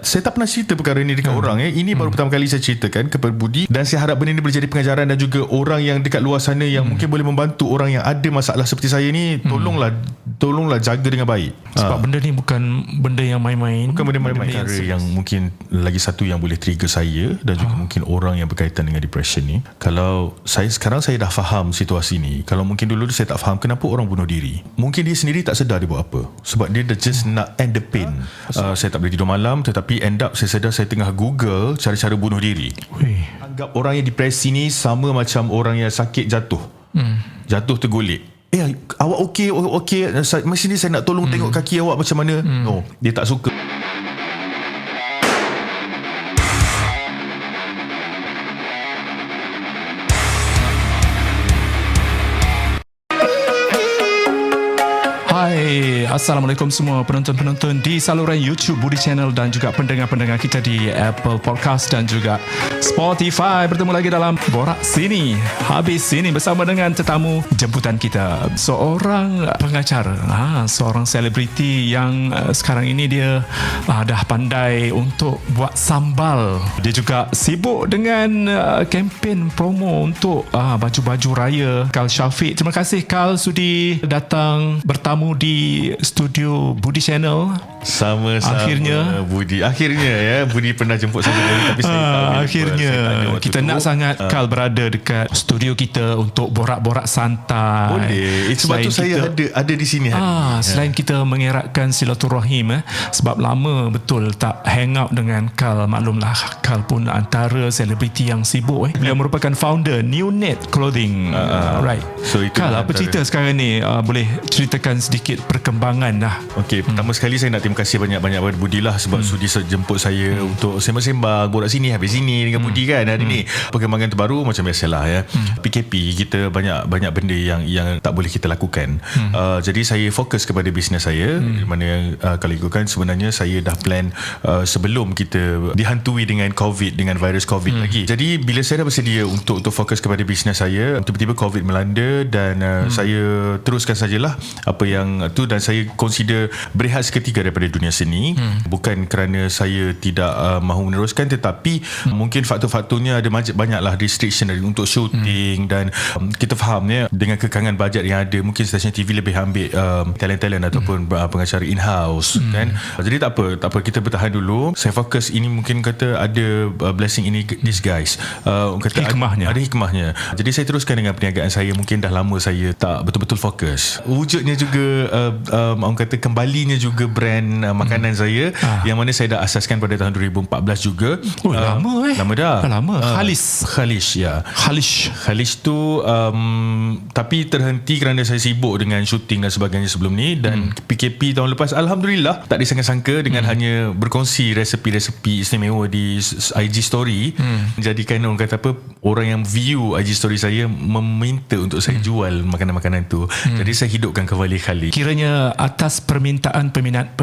Saya tak pernah cerita perkara ni dekat orang. Ini baru pertama kali saya ceritakan kepada Budi, dan saya harap benda ni boleh jadi pengajaran, dan juga orang yang dekat luar sana yang mungkin boleh membantu orang yang ada masalah seperti saya ni. Tolonglah jaga dengan baik. Sebab benda ni bukan benda yang main-main. Bukan benda main-main. Perkara yang mungkin lagi satu yang boleh trigger saya dan juga mungkin orang yang berkaitan dengan depression ni. Kalau sekarang saya dah faham situasi ni. Kalau mungkin dulu saya tak faham kenapa orang bunuh diri. Mungkin dia sendiri tak sedar dia buat apa. Sebab dia just nak end the pain. Saya tak boleh tidur malam, tetapi end up saya sedar saya tengah Google cara-cara bunuh diri. Anggap orang yang depresi ni sama macam orang yang sakit jatuh. Jatuh tergolek. Awak okey? Mesti ni saya nak tolong tengok kaki awak macam mana. No, dia tak suka. Hai, Assalamualaikum semua penonton-penonton di saluran YouTube Budi Channel dan juga pendengar-pendengar kita di Apple Podcast dan juga Spotify. Bertemu lagi dalam Borak Sini Habis Sini bersama dengan tetamu jemputan kita, seorang pengacara, seorang selebriti yang sekarang ini dia dah pandai untuk buat sambal. Dia juga sibuk dengan kempen promo untuk baju-baju raya. Kal Syafiq, terima kasih Kal sudi datang bertamu di studio Budi Channel. Sama-sama akhirnya Budi. Akhirnya Budi pernah jemput saya dulu, tapi saya tak boleh. Akhirnya kita nak sangat Kal berada dekat studio kita untuk borak-borak santai. Boleh. Sebab tu saya ada di sini hari ni. Selain kita mengeratkan silaturahim, sebab lama betul tak hang out dengan Kal. Maklumlah Kal pun antara selebriti yang sibuk. Beliau merupakan founder New Net Clothing. Right. So itu Kal, apa cerita sekarang ni? Boleh ceritakan sedikit perkembangan dah. Okey, pertama sekali saya nak terima kasih banyak-banyak kepada Budi lah sebab sudi jemput saya untuk sembang-sembang borak sini habis sini dengan Budi kan hari ni. Perkembangan terbaru macam biasalah PKP kita banyak benda yang tak boleh kita lakukan. Jadi saya fokus kepada bisnes saya, di mana yang kalau ikutkan sebenarnya saya dah plan sebelum kita dihantui dengan virus COVID lagi. Jadi bila saya dah bersedia untuk fokus kepada bisnes saya, tiba-tiba COVID melanda dan saya teruskan sajalah apa yang tu, dan saya consider berehat seketika daripada dunia seni. Bukan kerana saya tidak mahu meneruskan, tetapi mungkin faktor-faktornya ada banyaklah restriction untuk shooting dan kita faham dengan kekangan bajet yang ada, mungkin stesen TV lebih ambil talent-talent ataupun pengacara in-house kan. Jadi tak apa, kita bertahan dulu. Saya fokus, ini mungkin kata ada blessing ini disguise, kata ada hikmahnya. Jadi saya teruskan dengan perniagaan saya. Mungkin dah lama saya tak betul-betul fokus. Wujudnya juga orang kata kembalinya juga brand makanan saya yang mana saya dah asaskan pada tahun 2014 juga. Lama dah. Khalish tu tapi terhenti kerana saya sibuk dengan syuting dan sebagainya sebelum ni, dan PKP tahun lepas alhamdulillah tak disangka-sangka dengan hanya berkongsi resepi-resepi istimewa di IG story, jadikan orang kata orang yang view IG story saya meminta untuk saya jual makanan-makanan tu. Jadi saya hidupkan kembali Khalid. Kiranya atas permintaan peminat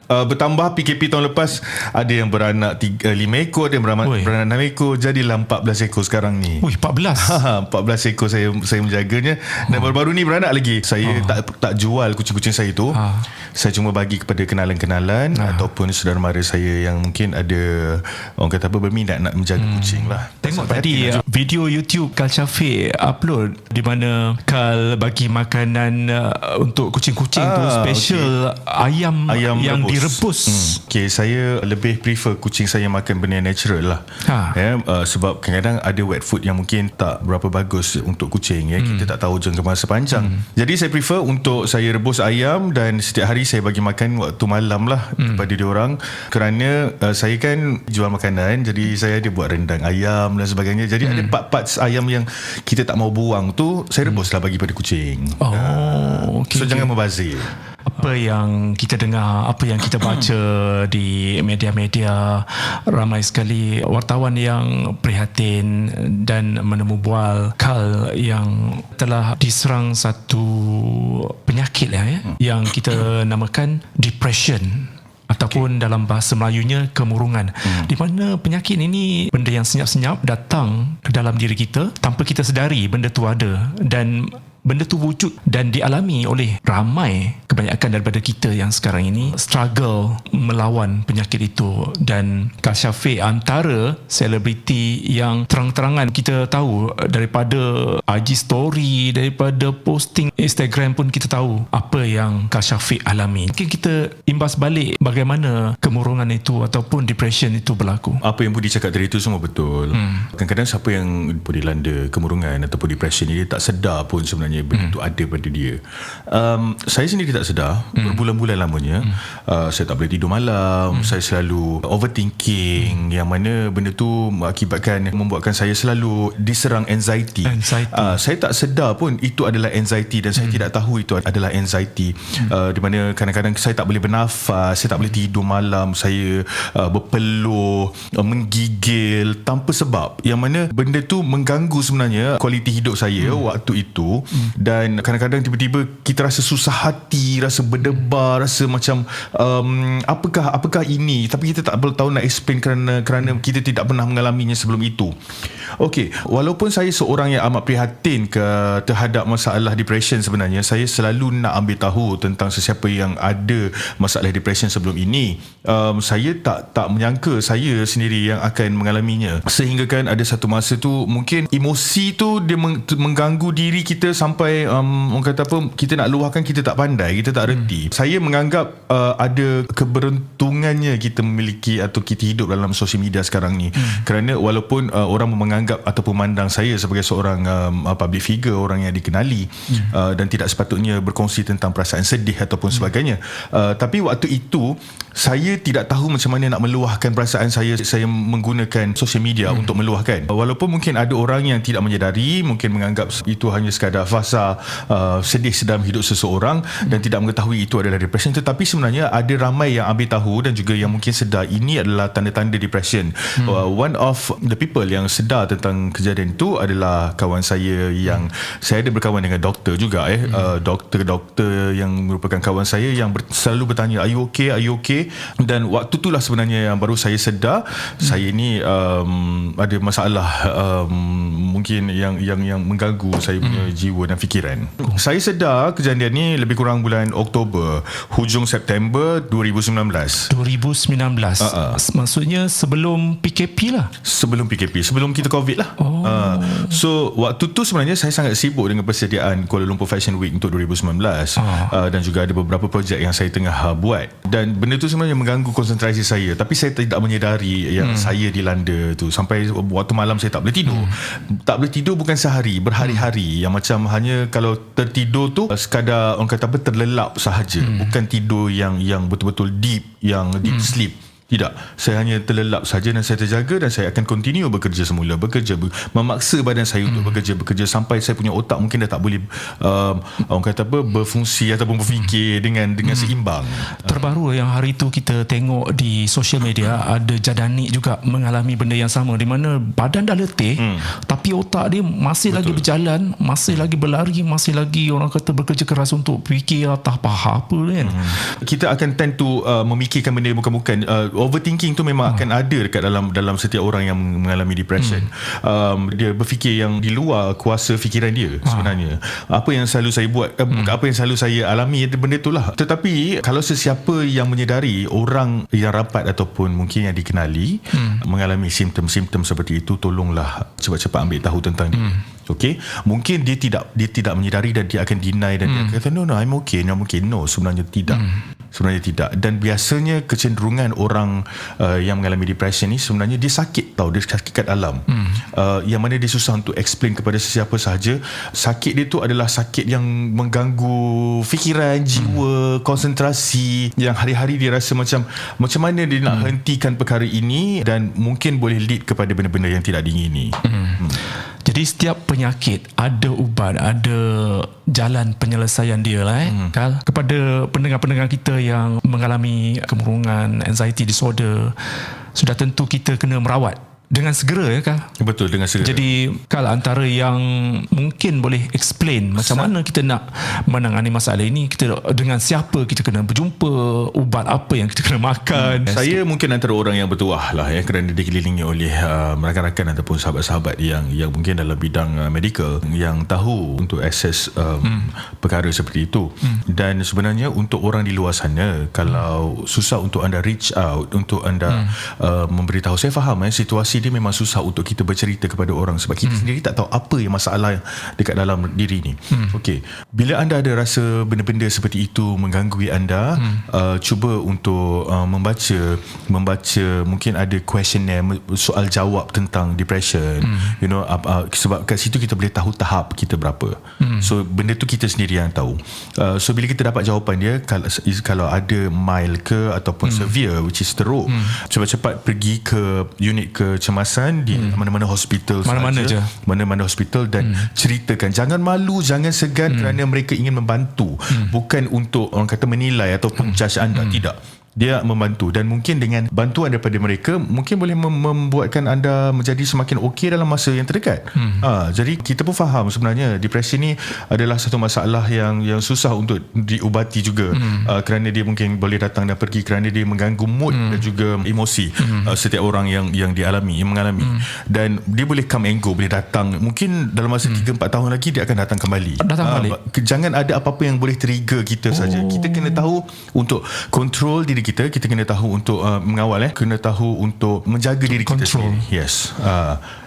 bertambah. PKP tahun lepas ada yang beranak 5 ekor, ada yang beranak 6 ekor, jadilah 14 ekor sekarang ni. 14 ekor saya menjaganya. Dan baru-baru ni beranak lagi. Saya tak jual kucing-kucing saya tu. Saya cuma bagi kepada kenalan-kenalan ataupun saudara mara saya yang mungkin ada orang kata berminat nak menjaga kucing lah. Tengok tadi video YouTube Kal Syafiq upload di mana Kal bagi makanan untuk kucing-kucing tu special ayam yang direbus. Okay, saya lebih prefer kucing saya makan benda yang natural lah. Sebab kadang-kadang ada wet food yang mungkin tak berapa bagus untuk kucing. Kita tak tahu jangka masa panjang. Jadi saya prefer untuk saya rebus ayam dan setiap hari saya bagi makan waktu malam lah kepada diorang, kerana saya kan jual makanan, jadi saya ada buat rendang ayam dan sebagainya. Jadi ada part-part ayam yang kita tak mau buang tu saya rebus lah bagi pada kucing. So jangan membazir. Apa yang kita dengar, apa yang kita baca di media-media, ramai sekali wartawan yang prihatin dan menemu bual Kal yang telah diserang satu penyakit yang kita namakan depression ataupun dalam bahasa Melayunya kemurungan, di mana penyakit ini benda yang senyap-senyap datang ke dalam diri kita tanpa kita sedari benda tu ada, dan benda tu wujud dan dialami oleh ramai, kebanyakan daripada kita yang sekarang ini struggle melawan penyakit itu. Dan Kak Syafiq antara selebriti yang terang-terangan kita tahu daripada IG story, daripada posting Instagram pun kita tahu apa yang Kak Syafiq alami. Mungkin kita imbas balik bagaimana kemurungan itu ataupun depression itu berlaku. Apa yang Budi cakap tadi itu semua betul. Kadang-kadang siapa yang dilanda kemurungan ataupun depression ni, dia tak sedar pun sebenarnya benda itu ada pada dia. Saya sendiri tak sedar. Berbulan-bulan lamanya saya tak boleh tidur malam. Saya selalu overthinking, yang mana benda tu membuatkan saya selalu diserang anxiety. Saya tak sedar pun itu adalah anxiety, dan saya tidak tahu itu adalah anxiety. Di mana kadang-kadang saya tak boleh bernafas, saya tak boleh tidur malam, saya berpeluh, menggigil tanpa sebab, yang mana benda tu mengganggu sebenarnya kualiti hidup saya waktu itu. Dan kadang-kadang tiba-tiba kita rasa susah hati, rasa berdebar, rasa macam apakah ini, tapi kita tak tahu nak explain kerana kita tidak pernah mengalaminya sebelum itu. Okey, walaupun saya seorang yang amat prihatin terhadap masalah depression, sebenarnya saya selalu nak ambil tahu tentang sesiapa yang ada masalah depression sebelum ini. Saya tak menyangka saya sendiri yang akan mengalaminya, sehingga kan ada satu masa tu mungkin emosi tu dia mengganggu diri kita sampai orang kata apa, kita nak luahkan kita tak pandai, kita tak reti. Saya menganggap ada keberuntungannya kita memiliki atau kita hidup dalam sosial media sekarang ni, kerana walaupun orang menganggap ataupun memandang saya sebagai seorang public figure, orang yang dikenali, dan tidak sepatutnya berkongsi tentang perasaan sedih ataupun sebagainya, tapi waktu itu saya tidak tahu macam mana nak meluahkan perasaan saya. Saya menggunakan sosial media untuk meluahkan, walaupun mungkin ada orang yang tidak menyedari, mungkin menganggap itu hanya sekadar fasa sedih dalam hidup seseorang dan tidak mengetahui itu adalah depression. Tetapi sebenarnya ada ramai yang ambil tahu dan juga yang mungkin sedar ini adalah tanda-tanda depression. One of the people yang sedar tentang kejadian itu adalah kawan saya, yang saya ada berkawan dengan doktor juga, doktor yang merupakan kawan saya, yang selalu bertanya, are you okay? Dan waktu itulah sebenarnya yang baru saya sedar saya ni ada masalah mungkin yang mengganggu saya punya jiwa dan fikiran. Saya sedar kejadian ni lebih kurang bulan Oktober, hujung September 2019. Maksudnya sebelum PKP lah. Sebelum kita COVID lah. So waktu tu sebenarnya saya sangat sibuk dengan persediaan Kuala Lumpur Fashion Week untuk 2019, dan juga ada beberapa projek yang saya tengah buat, dan benda tu sebenarnya mengganggu konsentrasi saya, tapi saya tidak menyedari yang saya dilanda tu. Sampai waktu malam saya tak boleh tidur. Tak boleh tidur bukan sehari, berhari-hari, yang macam hanya kalau tertidur tu sekadar orang kata apa, terlelap sahaja, bukan tidur yang betul-betul deep, yang deep sleep. Tidak, saya hanya terlelap saja dan saya terjaga, dan saya akan continue bekerja semula, memaksa badan saya untuk bekerja sampai saya punya otak mungkin dah tak boleh orang kata apa, berfungsi ataupun berfikir dengan seimbang. Terbaru yang hari tu kita tengok di social media, ada Jadani juga mengalami benda yang sama, di mana badan dah letih tapi otak dia masih lagi berjalan, masih lagi berlari, masih lagi orang kata bekerja keras untuk fikir atas apa kan. Kita akan tend to memikirkan benda bukan-bukan. Overthinking tu memang akan ada dekat dalam setiap orang yang mengalami depression. Dia berfikir yang di luar kuasa fikiran dia sebenarnya. Apa yang selalu saya buat, apa yang selalu saya alami, benda itulah. Tetapi kalau sesiapa yang menyedari, orang yang rapat ataupun mungkin yang dikenali mengalami simptom-simptom seperti itu, tolonglah cepat-cepat ambil tahu tentang dia. Okay, mungkin dia tidak menyedari dan dia akan deny, dan dia kata no I'm okay. No, sebenarnya tidak. Dan biasanya kecenderungan orang yang mengalami depression ni sebenarnya dia sakit tau, dia sakit kat dalam, yang mana dia susah untuk explain kepada sesiapa sahaja. Sakit dia tu adalah sakit yang mengganggu fikiran, jiwa, konsentrasi, yang hari-hari dia rasa macam mana dia nak hentikan perkara ini, dan mungkin boleh lead kepada benda-benda yang tidak diingini. Jadi setiap penyakit ada ubat, ada jalan penyelesaian dia lah Kal. Kepada pendengar-pendengar kita yang mengalami kemurungan, anxiety disorder, sudah tentu kita kena merawat dengan segera ya Kal. Betul, dengan segera. Jadi Kal, antara yang mungkin boleh explain macam mana kita nak menangani masalah ini, kita dengan siapa kita kena berjumpa, ubat apa yang kita kena makan. Saya mungkin antara orang yang bertuah lah ya, kerana dikelilingi oleh rakan-rakan ataupun sahabat-sahabat yang mungkin dalam bidang medical yang tahu untuk akses perkara seperti itu. Dan sebenarnya untuk orang di luar sana, kalau susah untuk anda reach out, untuk anda memberitahu, saya faham situasi dia memang susah untuk kita bercerita kepada orang sebab kita sendiri tak tahu apa yang masalah dekat dalam diri ni. Okey, bila anda ada rasa benda-benda seperti itu menggangui anda, cuba untuk membaca mungkin ada questionnaire, soal jawab tentang depression, sebab kat situ kita boleh tahu tahap kita berapa. So benda tu kita sendiri yang tahu. So bila kita dapat jawapan dia, kalau ada mild ke ataupun severe, which is teruk, cepat-cepat pergi ke unit kecemasan di mana-mana hospital, mana-mana hospital, dan ceritakan. Jangan malu, jangan segan, kerana mereka ingin membantu, bukan untuk orang kata menilai ataupun judge anda. Tidak, dia membantu, dan mungkin dengan bantuan daripada mereka mungkin boleh membuatkan anda menjadi semakin okey dalam masa yang terdekat. Jadi kita pun faham sebenarnya depresi ni adalah satu masalah yang susah untuk diubati juga, kerana dia mungkin boleh datang dan pergi, kerana dia mengganggu mood dan juga emosi setiap orang yang mengalami, dan dia boleh come and go, boleh datang, mungkin dalam masa 3-4 tahun lagi dia akan datang kembali. Jangan ada apa-apa yang boleh trigger kita saja. Kita kena tahu untuk kontrol diri kita kena tahu untuk mengawal, kena tahu untuk menjaga diri kita sendiri. Yes.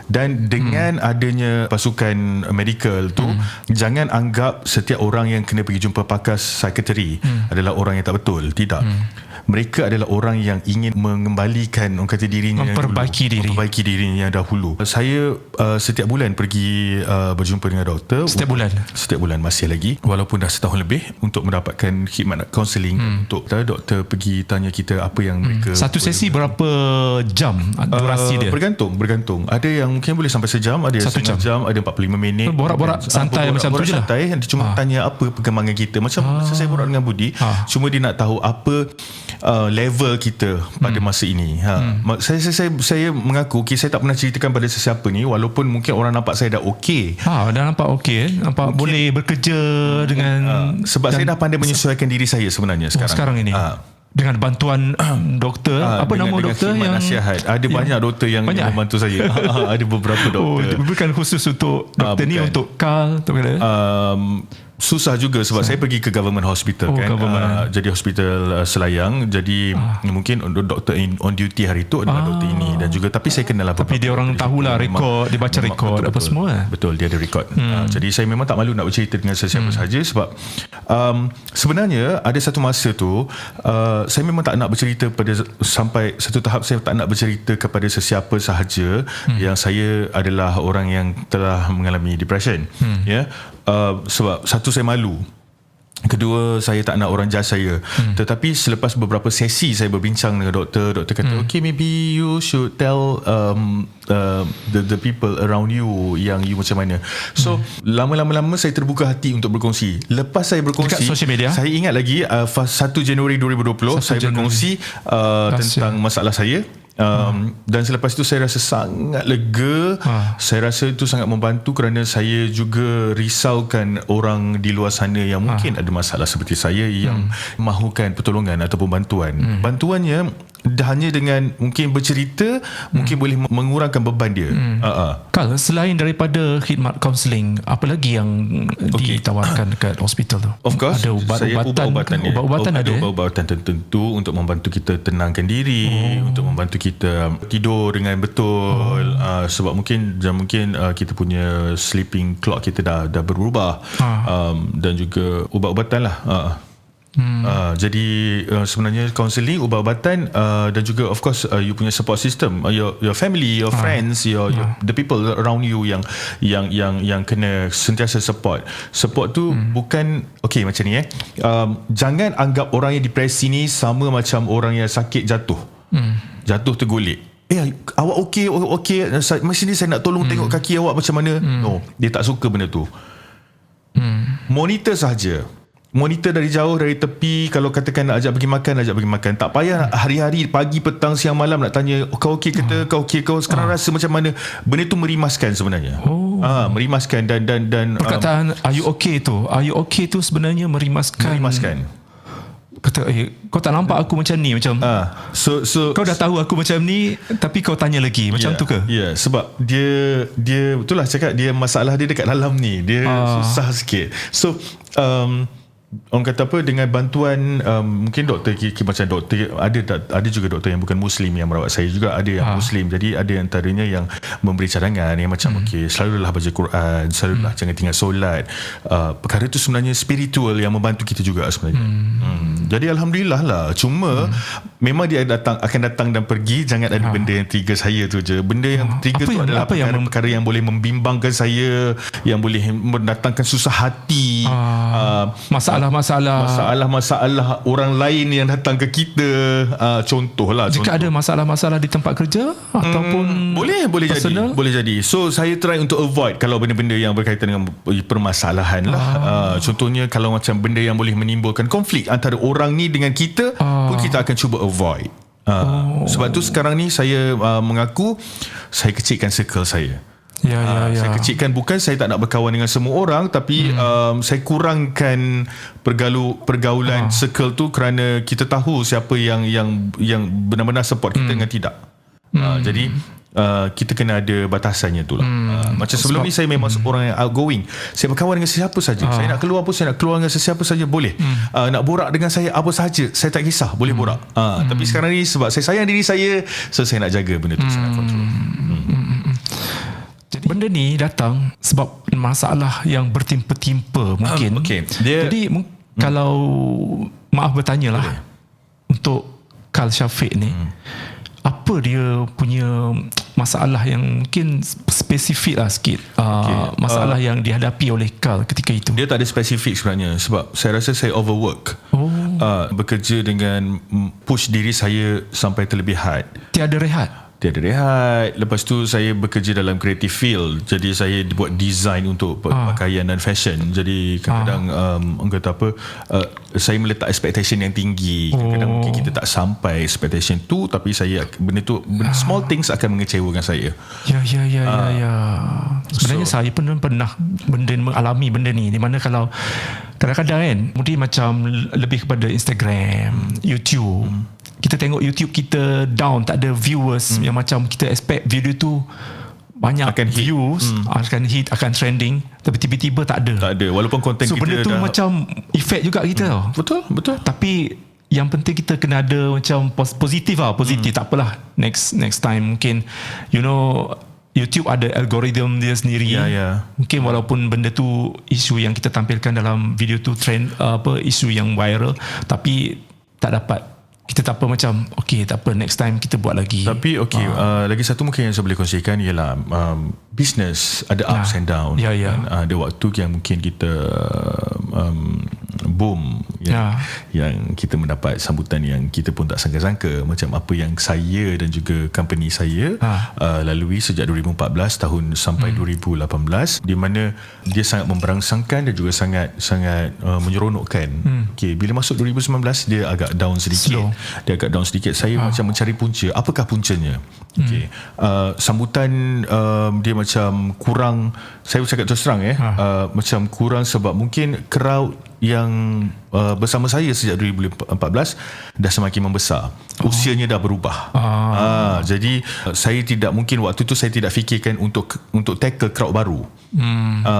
Dan dengan adanya pasukan medical tu, jangan anggap setiap orang yang kena pergi jumpa pakar psikiatri adalah orang yang tak betul. Tidak. Mereka adalah orang yang ingin mengembalikan orang kata dirinya, memperbaiki dirinya dahulu. Saya setiap bulan pergi berjumpa dengan doktor. Setiap bulan masih lagi, walaupun dah setahun lebih, untuk mendapatkan khidmat kaunseling. Untuk doktor pergi tanya kita apa yang mereka. Satu sesi berapa jam durasi dia? Bergantung. Ada yang mungkin boleh sampai sejam, ada yang setengah jam, ada 45 minit. Borak-borak santai macam tu je lah. Cuma tanya apa perkembangan kita. Macam saya borak dengan Budi, cuma dia nak tahu apa level kita pada masa ini. Saya mengaku saya tak pernah ceritakan pada sesiapa ni, walaupun mungkin orang nampak saya dah okey. Dah nampak okey, nampak mungkin boleh bekerja dengan sebab saya dah pandai menyesuaikan diri saya sebenarnya sekarang ini. Dengan bantuan doktor, apa nama doktor yang nasihat. Ada banyak doktor yang membantu saya. Ada beberapa doktor. Bukan khusus untuk doktor ni, untuk Kal tu kena. Susah juga sebab saya pergi ke government hospital jadi hospital Selayang. Jadi mungkin doktor on duty hari itu adalah doktor ini, dan juga tapi saya kenal lah. Tapi dia orang tahulah rekod, dia baca rekod apa semua. Betul, dia ada rekod. Jadi saya memang tak malu nak bercerita dengan sesiapa sahaja, sebab sebenarnya ada satu masa tu saya memang tak nak bercerita sampai satu tahap saya tak nak bercerita kepada sesiapa sahaja yang saya adalah orang yang telah mengalami depression. Sebab satu, saya malu. Kedua, saya tak nak orang judge saya. Tetapi selepas beberapa sesi saya berbincang dengan doktor kata, okay, maybe you should tell the people around you yang you macam mana. So lama-lama saya terbuka hati untuk berkongsi. Lepas saya berkongsi dekat social media, saya ingat lagi 1 Januari 2020 saya berkongsi tentang masalah saya. Dan selepas itu saya rasa sangat lega. Saya rasa itu sangat membantu, kerana saya juga risaukan orang di luar sana yang mungkin ada masalah seperti saya, yang mahukan pertolongan ataupun bantuan. Bantuannya hanya dengan mungkin bercerita, mungkin boleh mengurangkan beban dia. Kal, selain daripada khidmat kaunseling, apa lagi yang ditawarkan dekat hospital tu? Of course, ada ubat-ubatan ada ubat-ubatan tertentu untuk membantu kita tenangkan diri, untuk membantu kita tidur dengan betul. Sebab mungkin kita punya sleeping clock kita dah berubah. Dan juga ubat-ubatan lah. Jadi sebenarnya counselling, ubat-ubatan, dan juga of course you punya support system, your family, your friends, the people around you yang kena sentiasa support tu. Bukan macam ni jangan anggap orang yang depresi ni sama macam orang yang sakit jatuh tergolek. Awak okey, mesti ni saya nak tolong tengok kaki awak macam mana. No, dia tak suka benda tu. Monitor sahaja. monitor dari jauh, dari tepi. Kalau katakan nak ajak pergi makan. Tak payah hari-hari, pagi, petang, siang, malam nak tanya, kau okey ke? Kau okey? Kau sekarang rasa macam mana? Benda tu merimaskan sebenarnya. Merimaskan dan perkataan are you okay tu sebenarnya merimaskan. Kata kau tak nampak aku macam ni, macam so kau dah tahu aku macam ni tapi kau tanya lagi, macam tu ke? Sebab dia betul lah cakap, dia masalah dia dekat dalam ni, dia susah sikit. So orang kata apa, dengan bantuan mungkin doktor macam doktor, ada juga doktor yang bukan Muslim yang merawat saya juga, ada yang Muslim. Jadi ada antaranya yang memberi cadangan yang macam selalulah baca Quran, selalulah jangan tinggal solat. Perkara tu sebenarnya spiritual yang membantu kita juga sebenarnya. Jadi alhamdulillah lah. Cuma memang dia akan datang dan pergi. Jangan ada benda yang trigger saya tu je. Benda yang trigger tu adalah perkara yang boleh membimbangkan saya, yang boleh mendatangkan susah hati, masalah orang lain yang datang ke kita. Contohlah, jika ada masalah-masalah di tempat kerja ataupun boleh jadi. So saya try untuk avoid kalau benda-benda yang berkaitan dengan permasalahan lah. Contohnya kalau macam benda yang boleh menimbulkan konflik antara orang ni dengan kita, pun kita akan cuba avoid. Sebab tu sekarang ni saya mengaku saya kecilkan circle saya. Saya kecilkan, bukan saya tak nak berkawan dengan semua orang, tapi saya kurangkan pergaulan circle tu kerana kita tahu siapa yang benar-benar support kita dengan tidak. Jadi kita kena ada batasannya tu lah. Macam sebelum ni saya memang orang yang outgoing. Saya berkawan dengan sesiapa saja. Saya nak keluar pun saya nak keluar dengan sesiapa saja, boleh. Nak borak dengan saya apa saja, saya tak kisah, boleh borak. Tapi sekarang ni sebab saya sayang diri saya, so saya nak jaga benda tu, saya nak control. Jadi benda ni datang sebab masalah yang bertimpa-timpa mungkin. Jadi kalau maaf bertanya lah, untuk Kal Shafiq ni, apa dia punya masalah yang mungkin spesifik lah sikit, masalah yang dihadapi oleh Kal ketika itu? Dia tak ada spesifik sebenarnya, sebab saya rasa saya overwork. Bekerja dengan push diri saya sampai terlebihan. Tiada rehat. Lepas tu saya bekerja dalam creative field. Jadi saya buat design untuk pakaian dan fashion. Jadi kadang-kadang orang kata apa, saya meletak expectation yang tinggi. Kadang-kadang mungkin kita tak sampai expectation tu, tapi benda small things akan mengecewakan saya. Sebenarnya saya pun pernah mengalami benda ni, di mana kalau kadang-kadang kan mungkin macam lebih kepada Instagram, YouTube, kita tengok YouTube kita down, tak ada viewers yang macam kita expect video tu banyak akan views, akan hit, akan trending, tapi tiba-tiba tak ada. Walaupun konten kita benda tu macam efek juga kita tau. Betul. Tapi yang penting kita kena ada macam positif. Tak apalah, next time mungkin YouTube ada algoritma dia sendiri. Mungkin walaupun benda tu isu yang kita tampilkan dalam video tu trend, isu yang viral, tapi tak dapat, kita tak apa, macam tak apa, next time kita buat lagi. Tapi lagi satu mungkin yang saya boleh kongsikan ialah business ada ups and down. Ada waktu yang mungkin kita boom, yang kita mendapat sambutan yang kita pun tak sangka-sangka, macam apa yang saya dan juga company saya lalui sejak 2014 tahun sampai 2018, di mana dia sangat memberangsangkan dan juga sangat menyeronokkan. Bila masuk 2019 dia agak down sedikit. Saya macam mencari punca. Apakah puncanya? Sambutan dia macam kurang. Saya cakap terus terang macam kurang sebab mungkin crowd yang bersama saya sejak 2014 dah semakin membesar. Usianya dah berubah. Jadi saya tidak mungkin waktu tu saya tidak fikirkan untuk tackle crowd baru.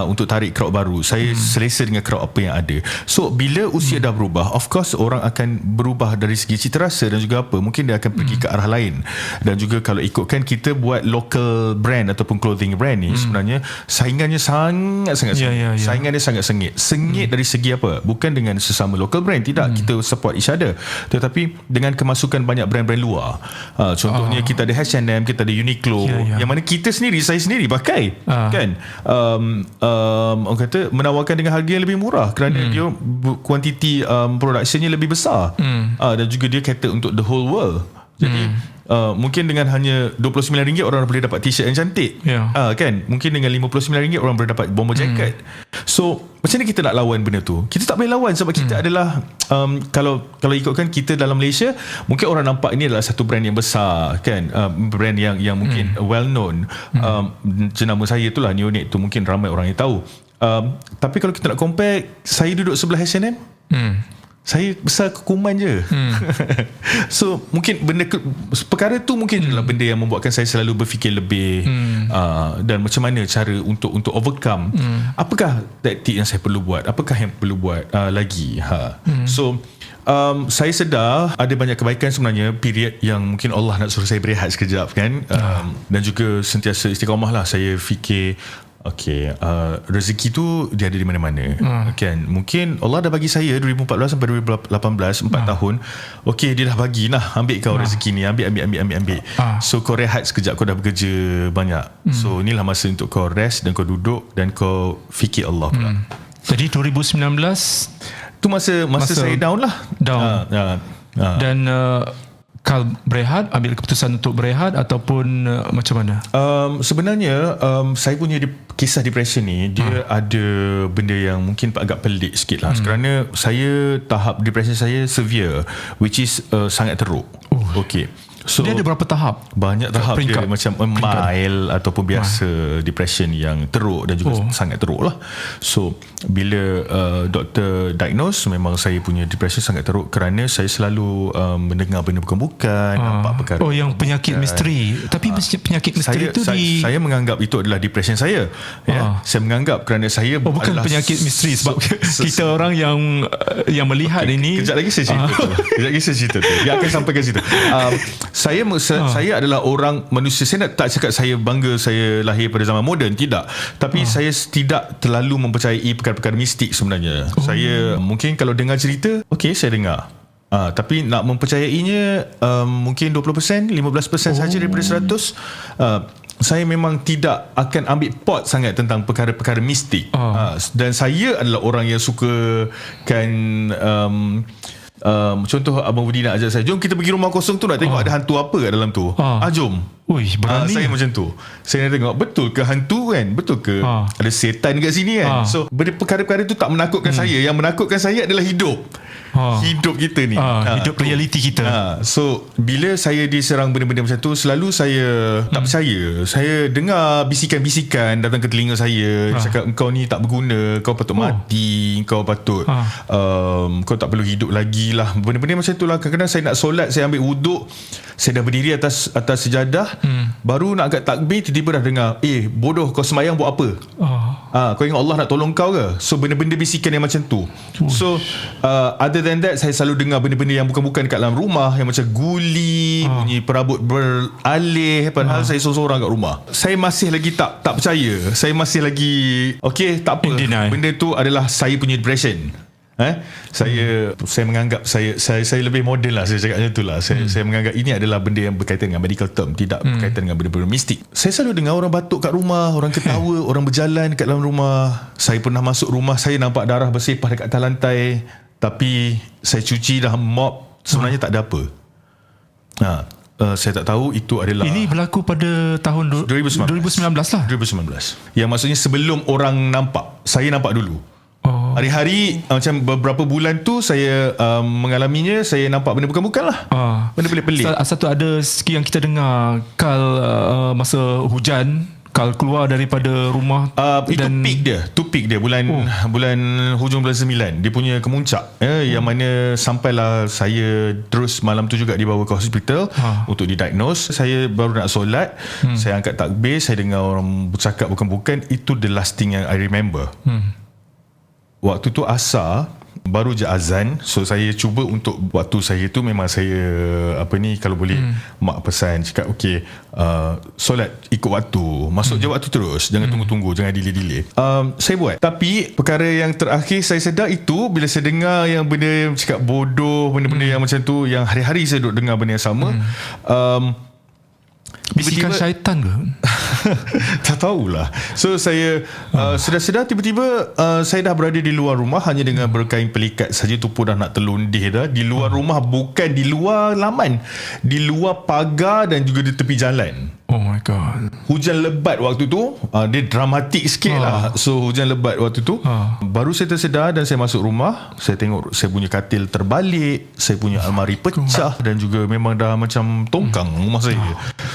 Untuk tarik crowd baru. Saya selesa dengan crowd apa yang ada. So bila usia dah berubah, of course orang akan berubah dari segi cita rasa dan juga apa, mungkin dia akan pergi ke arah lain. Dan juga kalau ikutkan kita buat local brand ataupun clothing brand ni, sebenarnya saingannya sangat sengit. Saingannya sangat sengit dari segi apa? Bukan dengan sesama local brand, tidak, kita support each other, tetapi dengan kemasukan banyak brand-brand luar. Contohnya kita ada H&M, kita ada Uniqlo, yang mana saya sendiri pakai, kan? Orang kata menawarkan dengan harga yang lebih murah kerana dia kuantiti productionnya lebih besar, dan juga dia cater untuk the whole world. Jadi mungkin dengan hanya RM29 orang boleh dapat t-shirt yang cantik, kan? Mungkin dengan RM59 orang boleh dapat bomber jacket. So macam mana kita nak lawan benda tu? Kita tak boleh lawan sebab kita adalah kalau ikutkan kita dalam Malaysia, mungkin orang nampak ini adalah satu brand yang besar kan, brand yang mungkin well known. Jenama saya itulah Neonate tu, mungkin ramai orang yang tahu. Tapi kalau kita nak compare, saya duduk sebelah H&M, saya besar kekuman je. So mungkin perkara tu mungkin adalah benda yang membuatkan saya selalu berfikir lebih dan macam mana cara untuk overcome. Apakah taktik yang saya perlu buat, apakah yang perlu buat lagi. So saya sedar ada banyak kebaikan sebenarnya, period yang mungkin Allah nak suruh saya berehat sekejap kan. Dan juga sentiasa istiqamah lah. Saya fikir rezeki tu dia ada di mana-mana kan. Mungkin Allah dah bagi saya 2014 sampai 2018 4 tahun. Dia dah bagi lah, ambil kau rezeki ni, ambil. So kau rehat sekejap, kau dah bekerja banyak. So inilah masa untuk kau rest dan kau duduk dan kau fikir Allah pula. Jadi 2019 tu masa saya down lah. Dan Kal berehat, ambil keputusan untuk berehat ataupun macam mana? Sebenarnya saya punya kisah depression ni dia ada benda yang mungkin agak pelik sikit lah. Kerana saya tahap depression saya severe, which is sangat teruk. So dia ada berapa tahap? Banyak tahap dia, macam mild ataupun biasa depression yang teruk dan juga sangat teruk lah. So bila doktor diagnose, memang saya punya depression sangat teruk kerana saya selalu mendengar benda bukan-bukan, nampak perkara yang penyakit misteri. Tapi penyakit misteri saya menganggap itu adalah depression saya. Saya menganggap kerana saya bukan penyakit misteri sebab kita orang yang melihat ini. Kejap lagi saya cerita tu. Dia akan sampai ke situ. Saya adalah orang manusia. Saya tak cakap saya bangga saya lahir pada zaman moden, tidak. Tapi saya tidak terlalu mempercayai perkara-perkara mistik sebenarnya. Saya mungkin kalau dengar cerita, saya dengar. Tapi nak mempercayainya mungkin 20%, 15% saja daripada 100. Saya memang tidak akan ambil pot sangat tentang perkara-perkara mistik. Dan saya adalah orang yang suka kan contoh Abang Budi nak ajak saya, jom kita pergi rumah kosong tu, nak tengok ada hantu apa kat dalam tu. Jom. Berani. Saya macam tu. Saya nak tengok betul ke hantu kan, betul ke ada setan kat sini kan. So perkara-perkara tu tak menakutkan saya. Yang menakutkan saya adalah hidup kita ni, hidup realiti kita. So bila saya diserang benda-benda macam tu, selalu saya tak percaya. Saya dengar bisikan-bisikan datang ke telinga saya, cakap kau ni tak berguna, kau patut mati, kau patut kau tak perlu hidup lagi lah, benda-benda macam tu lah. Kadang-kadang saya nak solat, saya ambil wuduk, saya dah berdiri atas sejadah, baru nak agak takbir, tiba-tiba dah dengar, bodoh, kau semayang buat apa? Kau ingat Allah nak tolong kau ke? So benda-benda bisikan yang macam tu. So other than that, saya selalu dengar benda-benda yang bukan-bukan kat dalam rumah, yang macam guli, bunyi perabot beralih, padahal saya seorang-seorang kat rumah. Saya masih lagi tak percaya. Saya masih lagi tak apa, benda tu adalah saya punya depression. Saya menganggap saya lebih moden lah, saya cakap macam tu lah. Saya menganggap ini adalah benda yang berkaitan dengan medical term, tidak berkaitan dengan benda-benda mistik. Saya selalu dengar orang batuk kat rumah, orang ketawa, orang berjalan kat dalam rumah. Saya pernah masuk rumah, saya nampak darah bersepah dekat atas lantai, tapi saya cuci dah mop, sebenarnya tak ada apa. Saya tak tahu itu adalah. Ini berlaku pada tahun 2019 lah. 2019. Yang maksudnya sebelum orang nampak, saya nampak dulu. Hari-hari macam beberapa bulan tu saya mengalaminya, saya nampak benda bukan-bukan lah. Benda pelik-pelik. Satu ada sikit yang kita dengar masa hujan, Kal keluar daripada rumah. Itu peak dia bulan hujung bulan 9. Dia punya kemuncak, yang mana sampailah saya terus malam tu juga dibawa ke hospital untuk didiagnose. Saya baru nak solat, saya angkat takbir, saya dengar orang bercakap bukan-bukan. Itu the last thing yang I remember. Waktu tu asar, baru je azan. So saya cuba untuk waktu saya tu, memang saya kalau boleh mak pesan cakap solat ikut waktu, masuk je waktu terus, jangan tunggu-tunggu, jangan delay. Saya buat. Tapi perkara yang terakhir saya sedar itu bila saya dengar yang benda cakap bodoh, benda-benda yang macam tu, yang hari-hari saya duduk dengar benda yang sama. Bisikan syaitan ke? Tak tahulah. So saya sedar-sedar tiba-tiba saya dah berada di luar rumah, hanya dengan berkain pelikat saja tu pun dah nak terlondih dah. Di luar rumah, bukan di luar laman, di luar pagar dan juga di tepi jalan. Oh my god. Hujan lebat waktu tu, dia dramatik sikit lah. So hujan lebat waktu tu, baru saya tersedar dan saya masuk rumah. Saya tengok saya punya katil terbalik, saya punya almari pecah, dan juga memang dah macam tongkang rumah saya.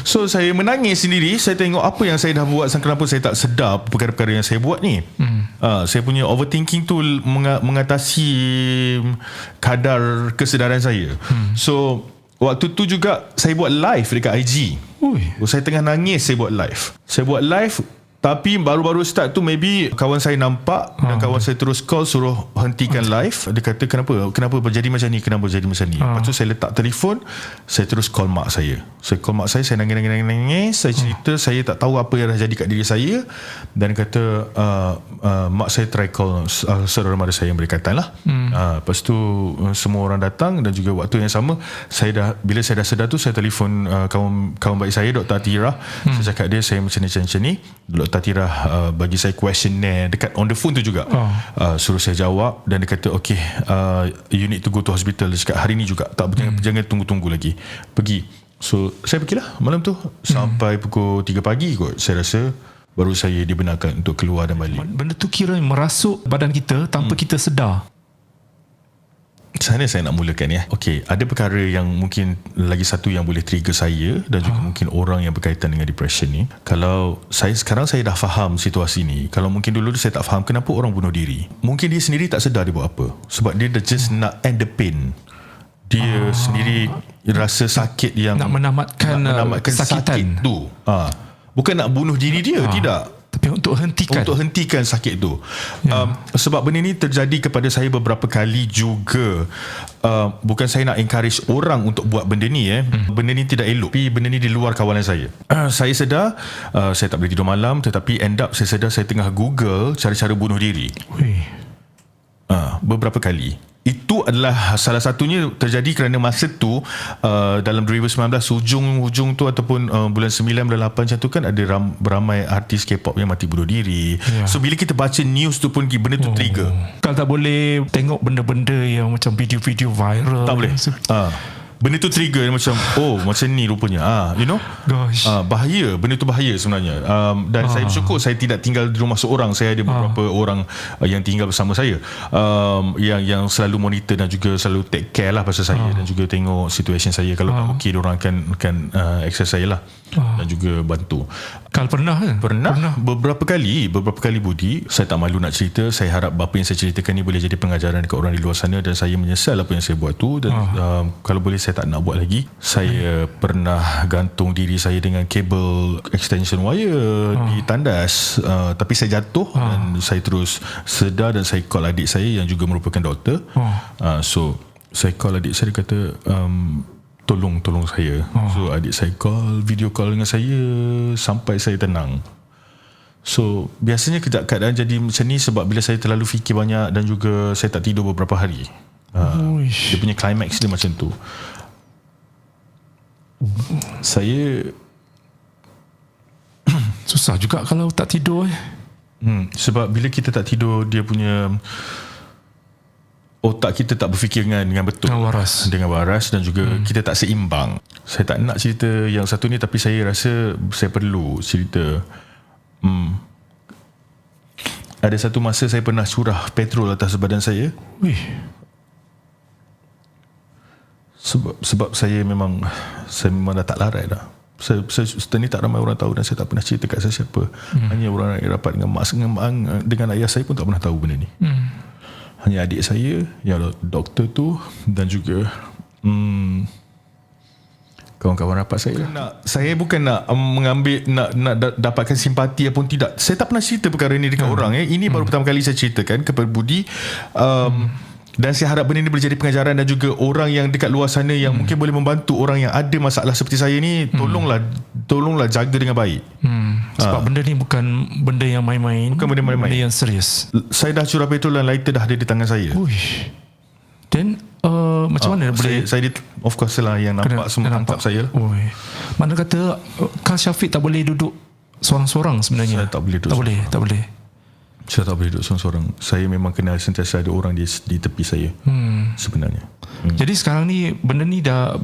So saya menangis sendiri. Saya tengok apa yang saya dah buat, kenapa saya tak sedar perkara-perkara yang saya buat ni. Saya punya overthinking tu mengatasi kadar kesedaran saya. So waktu tu juga saya buat live dekat IG. Saya tengah nangis, saya buat live. Saya buat live, tapi baru-baru start tu maybe kawan saya nampak dan kawan saya terus call suruh hentikan live. Dia kata kenapa berjadi macam ni, kenapa berjadi macam ni. Lepas tu saya letak telefon, saya terus call mak saya. Saya call mak saya nangis, saya cerita saya tak tahu apa yang dah jadi kat diri saya, dan kata mak saya try call saudara mara saya yang berdekatan lah. Lepas tu semua orang datang, dan juga waktu yang sama bila saya dah sedar tu, saya telefon kawan baik saya, Dr. Atira. Saya cakap dia saya macam ni. Dr. Atira bagi saya questionnaire dekat on the phone tu juga. Suruh saya jawab, dan dia kata okay, you need to go to hospital. Dia cakap hari ni juga, jangan tunggu-tunggu lagi, pergi. So saya pergilah malam tu sampai pukul 3 pagi kot, saya rasa, baru saya dibenarkan untuk keluar dan balik. Benda tu kira merasuk badan kita tanpa kita sedar. Sana saya nak mulakan ya. Okey, ada perkara yang mungkin lagi satu yang boleh trigger saya dan juga mungkin orang yang berkaitan dengan depression ni. Kalau sekarang saya dah faham situasi ni. Kalau mungkin dulu saya tak faham kenapa orang bunuh diri. Mungkin dia sendiri tak sedar dia buat apa. Sebab dia just nak end the pain. Dia sendiri rasa sakit yang nak menamatkan kesakitan sakit tu. Bukan nak bunuh diri dia, tidak. Tapi untuk hentikan sakit tu. Sebab benda ni terjadi kepada saya beberapa kali juga. Bukan saya nak encourage orang untuk buat benda ni benda ni tidak elok, tapi benda ni di luar kawalan saya. Saya sedar saya tak boleh tidur malam, tetapi end up saya sedar saya tengah Google cara-cara bunuh diri. Beberapa kali. Itu adalah salah satunya terjadi kerana masa tu dalam 2019 hujung tu ataupun bulan 9 bulan 8 macam tu kan, ada beramai artis K-pop yang mati bunuh diri. So bila kita baca news tu pun benda tu trigger. Kalau tak boleh tengok benda-benda yang macam video-video viral, tak boleh. Benda tu trigger macam macam ni rupanya. You know, gosh, bahaya. Benda tu bahaya sebenarnya. Dan saya bersyukur saya tidak tinggal di rumah seorang. Saya ada beberapa orang yang tinggal bersama saya, yang selalu monitor dan juga selalu take care lah pasal saya, dan juga tengok situation saya. Kalau tak okey, diorang akan access saya lah, dan juga bantu. Kalau pernah beberapa kali Budi. Saya tak malu nak cerita. Saya harap apa yang saya ceritakan ni boleh jadi pengajaran dekat orang di luar sana, dan saya menyesal apa yang saya buat tu. Dan kalau boleh saya tak nak buat lagi. Saya pernah gantung diri saya dengan kabel extension wire di tandas, tapi saya jatuh dan saya terus sedar, dan saya call adik saya yang juga merupakan doktor. So saya call adik saya, dia kata tolong saya. So adik saya video call dengan saya sampai saya tenang. So biasanya keadaan jadi macam ni sebab bila saya terlalu fikir banyak, dan juga saya tak tidur beberapa hari. Dia punya climax dia macam tu. Saya susah juga kalau tak tidur. Sebab bila kita tak tidur, dia punya otak kita tak berfikir dengan betul, dengan waras, dan juga kita tak seimbang. Saya tak nak cerita yang satu ni, tapi saya rasa saya perlu cerita. Ada satu masa saya pernah curah petrol atas badan saya. Sebab saya memang dah tak larat dah. Saya ni tak ramai orang tahu, dan saya tak pernah cerita kat siapa. Hanya orang yang rapat dengan mak, dengan ayah saya pun tak pernah tahu benda ni. Hanya adik saya yang doktor tu, dan juga kawan-kawan rapat saya. Saya bukan nak mengambil nak dapatkan simpati ataupun tidak. Saya tak pernah cerita perkara ni dekat orang. Ini baru pertama kali saya ceritakan kepada Budi. Dan saya harap benda ni boleh jadi pengajaran, dan juga orang yang dekat luar sana yang mungkin boleh membantu orang yang ada masalah seperti saya ni. Tolonglah jaga dengan baik. Sebab benda ni bukan benda yang main-main. Bukan benda main-main, benda yang serius. Saya dah curah petrol dan lighter dah ada di tangan saya. Dan macam mana boleh saya of course lah yang nampak semua tangkap saya. Mana kata Kak Syafiq tak boleh duduk seorang-seorang sebenarnya. Saya tak boleh duduk seorang. Saya tak boleh duduk seorang-seorang. Saya memang kena sentiasa ada orang di tepi saya sebenarnya. Jadi sekarang ni benda ni dah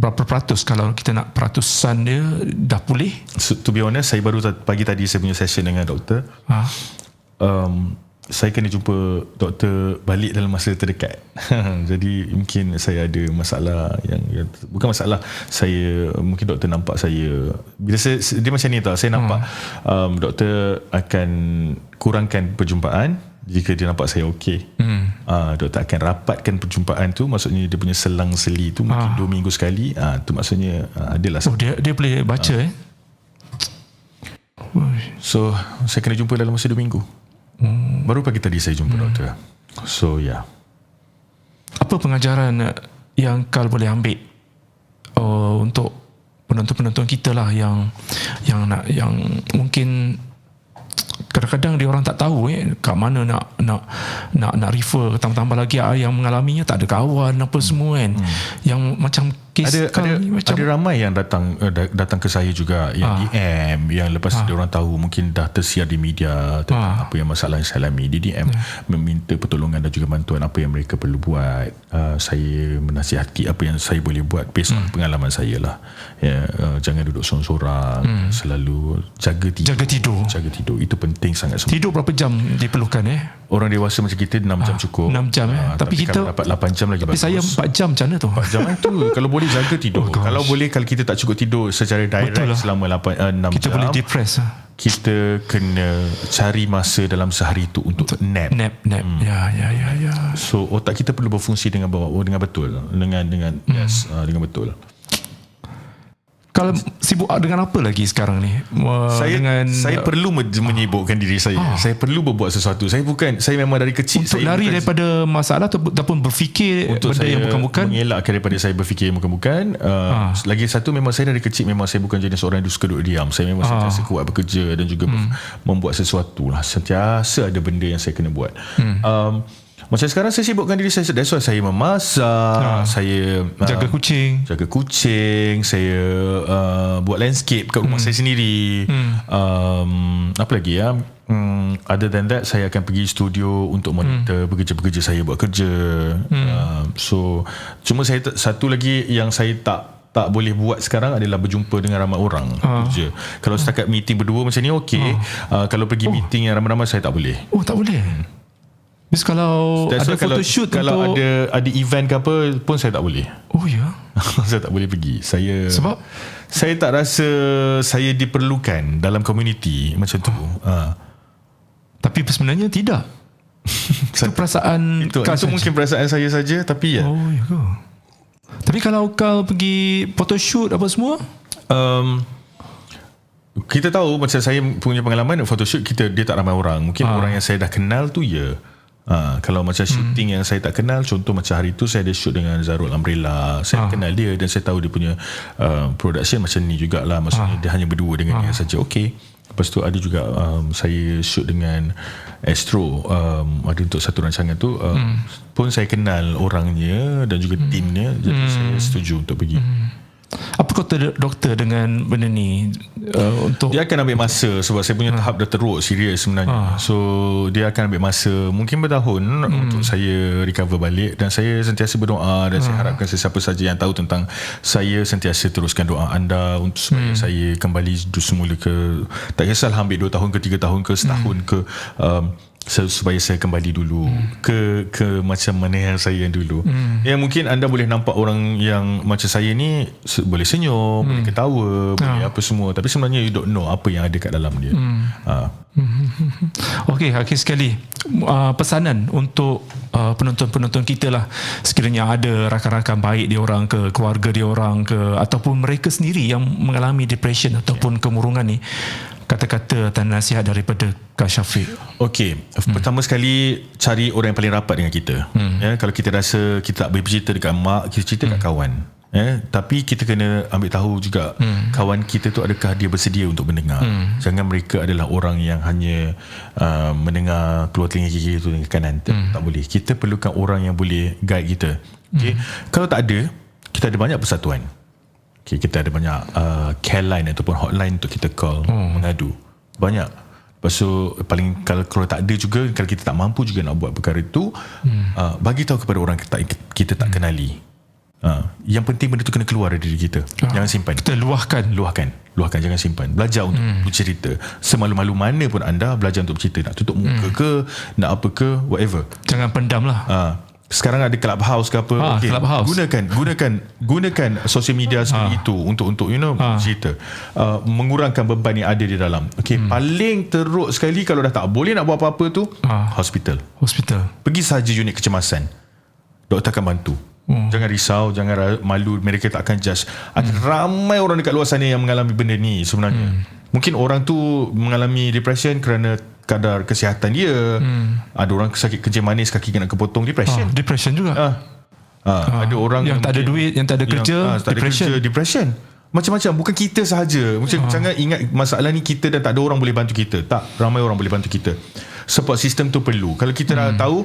berapa peratus kalau kita nak peratusan dia dah pulih? So, to be honest, saya baru pagi tadi saya punya session dengan doktor. Saya kena jumpa doktor balik dalam masa terdekat. Jadi mungkin saya ada masalah yang bukan masalah, saya mungkin doktor nampak saya bila dia macam ni tau, saya nampak doktor akan kurangkan perjumpaan jika dia nampak saya okey. Doktor akan rapatkan perjumpaan tu, maksudnya dia punya selang-seli tu mungkin 2 minggu sekali. Tu maksudnya adalah dia boleh baca So saya kena jumpa dalam masa 2 minggu. Baru pagi tadi saya jumpa doktor. So apa pengajaran yang kau boleh ambil untuk penonton-penonton kita lah yang mungkin kadang-kadang dia orang tak tahu kat mana nak refer, tambah lagi yang mengalaminya tak ada kawan apa semua kan. Yang macam kes ada ramai yang datang ke saya juga yang DM, yang lepas dia orang tahu mungkin dah tersiar di media tentang apa yang masalah yang saya alami, di DM meminta pertolongan dan juga bantuan apa yang mereka perlu buat. Saya menasihati apa yang saya boleh buat based on pengalaman saya lah. Jangan duduk sorang-sorang, selalu jaga tidur. Itu penting sangat. Tidur berapa jam diperlukan Orang dewasa macam kita 6 jam cukup. 6 jam tapi kita kalau dapat 8 jam lagi tapi bagus. Saya 4 jam macam mana tu? 4 jam tu kalau boleh jaga tidur. Kalau kita tak cukup tidur secara direct selama 6 kita jam, boleh depress. Kita kena cari masa dalam sehari tu untuk nap. Ya. So otak kita perlu berfungsi dengan betul, dengan betul. Kalau sibuk dengan apa lagi sekarang ni? Saya perlu menyibukkan diri saya. Saya perlu berbuat sesuatu. Saya memang dari kecil untuk lari daripada masalah ataupun berfikir untuk benda yang bukan-bukan, mengelakkan daripada saya berfikir yang bukan-bukan. Lagi satu, memang saya dari kecil memang saya bukan jenis orang yang suka duduk diam. Saya memang sentiasa kuat bekerja dan juga membuat sesuatu lah. Sentiasa ada benda yang saya kena buat. Macam sekarang saya sibukkan diri saya. That's why saya memasak, saya jaga kucing, saya buat landscape kat rumah saya sendiri. Apa lagi other than that, saya akan pergi studio untuk monitor pekerja-pekerja saya buat kerja. So cuma saya satu lagi yang saya tak boleh buat sekarang adalah berjumpa dengan ramai orang kerja. Kalau setakat meeting berdua macam ni okey. Kalau pergi meeting yang ramai-ramai saya tak boleh. Tak boleh. Terus kalau ada photoshoot, kalau ada event ke apa pun saya tak boleh. Saya tak boleh pergi. Sebab saya tak rasa saya diperlukan dalam komuniti macam tu. Tapi sebenarnya tidak. Itu perasaan itu mungkin perasaan saya saja, tapi Tapi kalau kau pergi photoshoot apa semua, kita tahu, macam saya punya pengalaman photoshoot dia tak ramai orang. Mungkin orang yang saya dah kenal tu kalau macam shooting yang saya tak kenal, contoh macam hari tu saya ada shoot dengan Zarul Umbrella, saya kenal dia dan saya tahu dia punya production macam ni jugalah, maksudnya dia hanya berdua dengan dia saja. Okey. Lepas tu ada juga saya shoot dengan Astro, ada untuk satu rancangan tu pun saya kenal orangnya dan juga timnya, jadi saya setuju untuk pergi. Apa kata doktor dengan benda ni? Untuk dia akan ambil masa sebab saya punya tahap dah teruk serius sebenarnya. So dia akan ambil masa mungkin bertahun untuk saya recover balik, dan saya sentiasa berdoa dan saya harapkan sesiapa saja yang tahu tentang saya sentiasa teruskan doa anda untuk supaya saya kembali semula ke, tak kisahlah ambil 2 tahun ke 3 tahun ke setahun ke, supaya saya kembali dulu ke macam mana yang saya yang dulu. Ya, mungkin anda boleh nampak orang yang macam saya ni boleh senyum, boleh ketawa, boleh apa semua, tapi sebenarnya you don't know apa yang ada kat dalam dia. Okey, akhir sekali pesanan untuk penonton-penonton kita lah, sekiranya ada rakan-rakan baik dia orang ke, keluarga dia orang ke, ataupun mereka sendiri yang mengalami depression ataupun kemurungan ni, kata-kata dan nasihat daripada Kak Syafiq. Okey, pertama sekali cari orang yang paling rapat dengan kita. Kalau kita rasa kita tak boleh bercerita dekat mak, kita cerita kat kawan. Tapi kita kena ambil tahu juga kawan kita tu adakah dia bersedia untuk mendengar. Jangan mereka adalah orang yang hanya mendengar keluar telinga kiri tu dengan kanan. Tak boleh. Kita perlukan orang yang boleh guide kita. Okay? Kalau tak ada, kita ada banyak persatuan. Okay, kita ada banyak care line ataupun hotline untuk kita call, mengadu. Banyak. Lepas tu paling kalau tak ada juga, kalau kita tak mampu juga nak buat perkara itu, bagi tahu kepada orang kita tak kenali. Yang penting benda tu kena keluar dari diri kita. Jangan simpan. Kita luahkan. Luahkan, jangan simpan. Belajar untuk bercerita. Semalu-malu mana pun anda belajar untuk bercerita. Nak tutup muka ke, nak apa ke, whatever. Jangan pendam lah. Sekarang ada Clubhouse ke apa, Clubhouse. gunakan social media seperti itu untuk cerita, mengurangkan beban yang ada di dalam. Paling teruk sekali kalau dah tak boleh nak buat apa-apa tu, hospital. Pergi sahaja unit kecemasan, doktor akan bantu. Jangan risau, jangan malu, mereka tak akan judge. Ada ramai orang dekat luar sana yang mengalami benda ni sebenarnya. Mungkin orang tu mengalami depression kerana kadar kesihatan dia. Ada orang sakit kencing manis, kaki kena kepotong, Depression juga. Ada orang yang tak ada duit, yang tak ada kerja, depression. Macam-macam, bukan kita sahaja. Jangan ingat masalah ni kita dan tak ada orang boleh bantu kita. Tak, ramai orang boleh bantu kita. Support system tu perlu. Kalau kita dah tahu,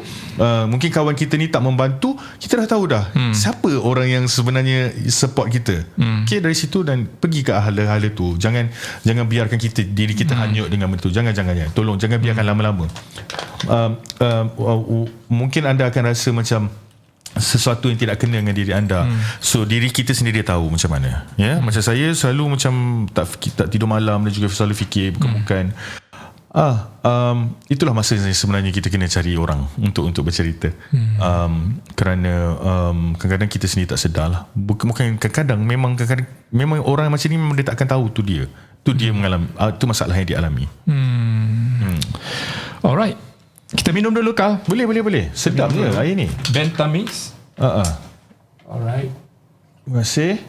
mungkin kawan kita ni tak membantu, kita dah tahu dah siapa orang yang sebenarnya support kita. Dari situ dan pergi ke hala-hala tu. Jangan biarkan diri kita hanyut dengan benda tu. Jangan. Tolong jangan biarkan lama-lama. Mungkin anda akan rasa macam sesuatu yang tidak kena dengan diri anda. So diri kita sendiri tahu macam mana. Macam saya selalu macam tak tidur malam dan juga selalu fikir bukan. Itulah masa sebenarnya kita kena cari orang untuk bercerita. Kerana kadang-kadang kita sendiri tak sedar lah. Bukan kadang-kadang, memang orang macam ni memang dia tak akan tahu tu dia mengalami, tu masalah yang dia alami. Alright, kita minum dulu, Kal. Boleh. Sedap je air ni. Bentamix. Alright. Terima kasih.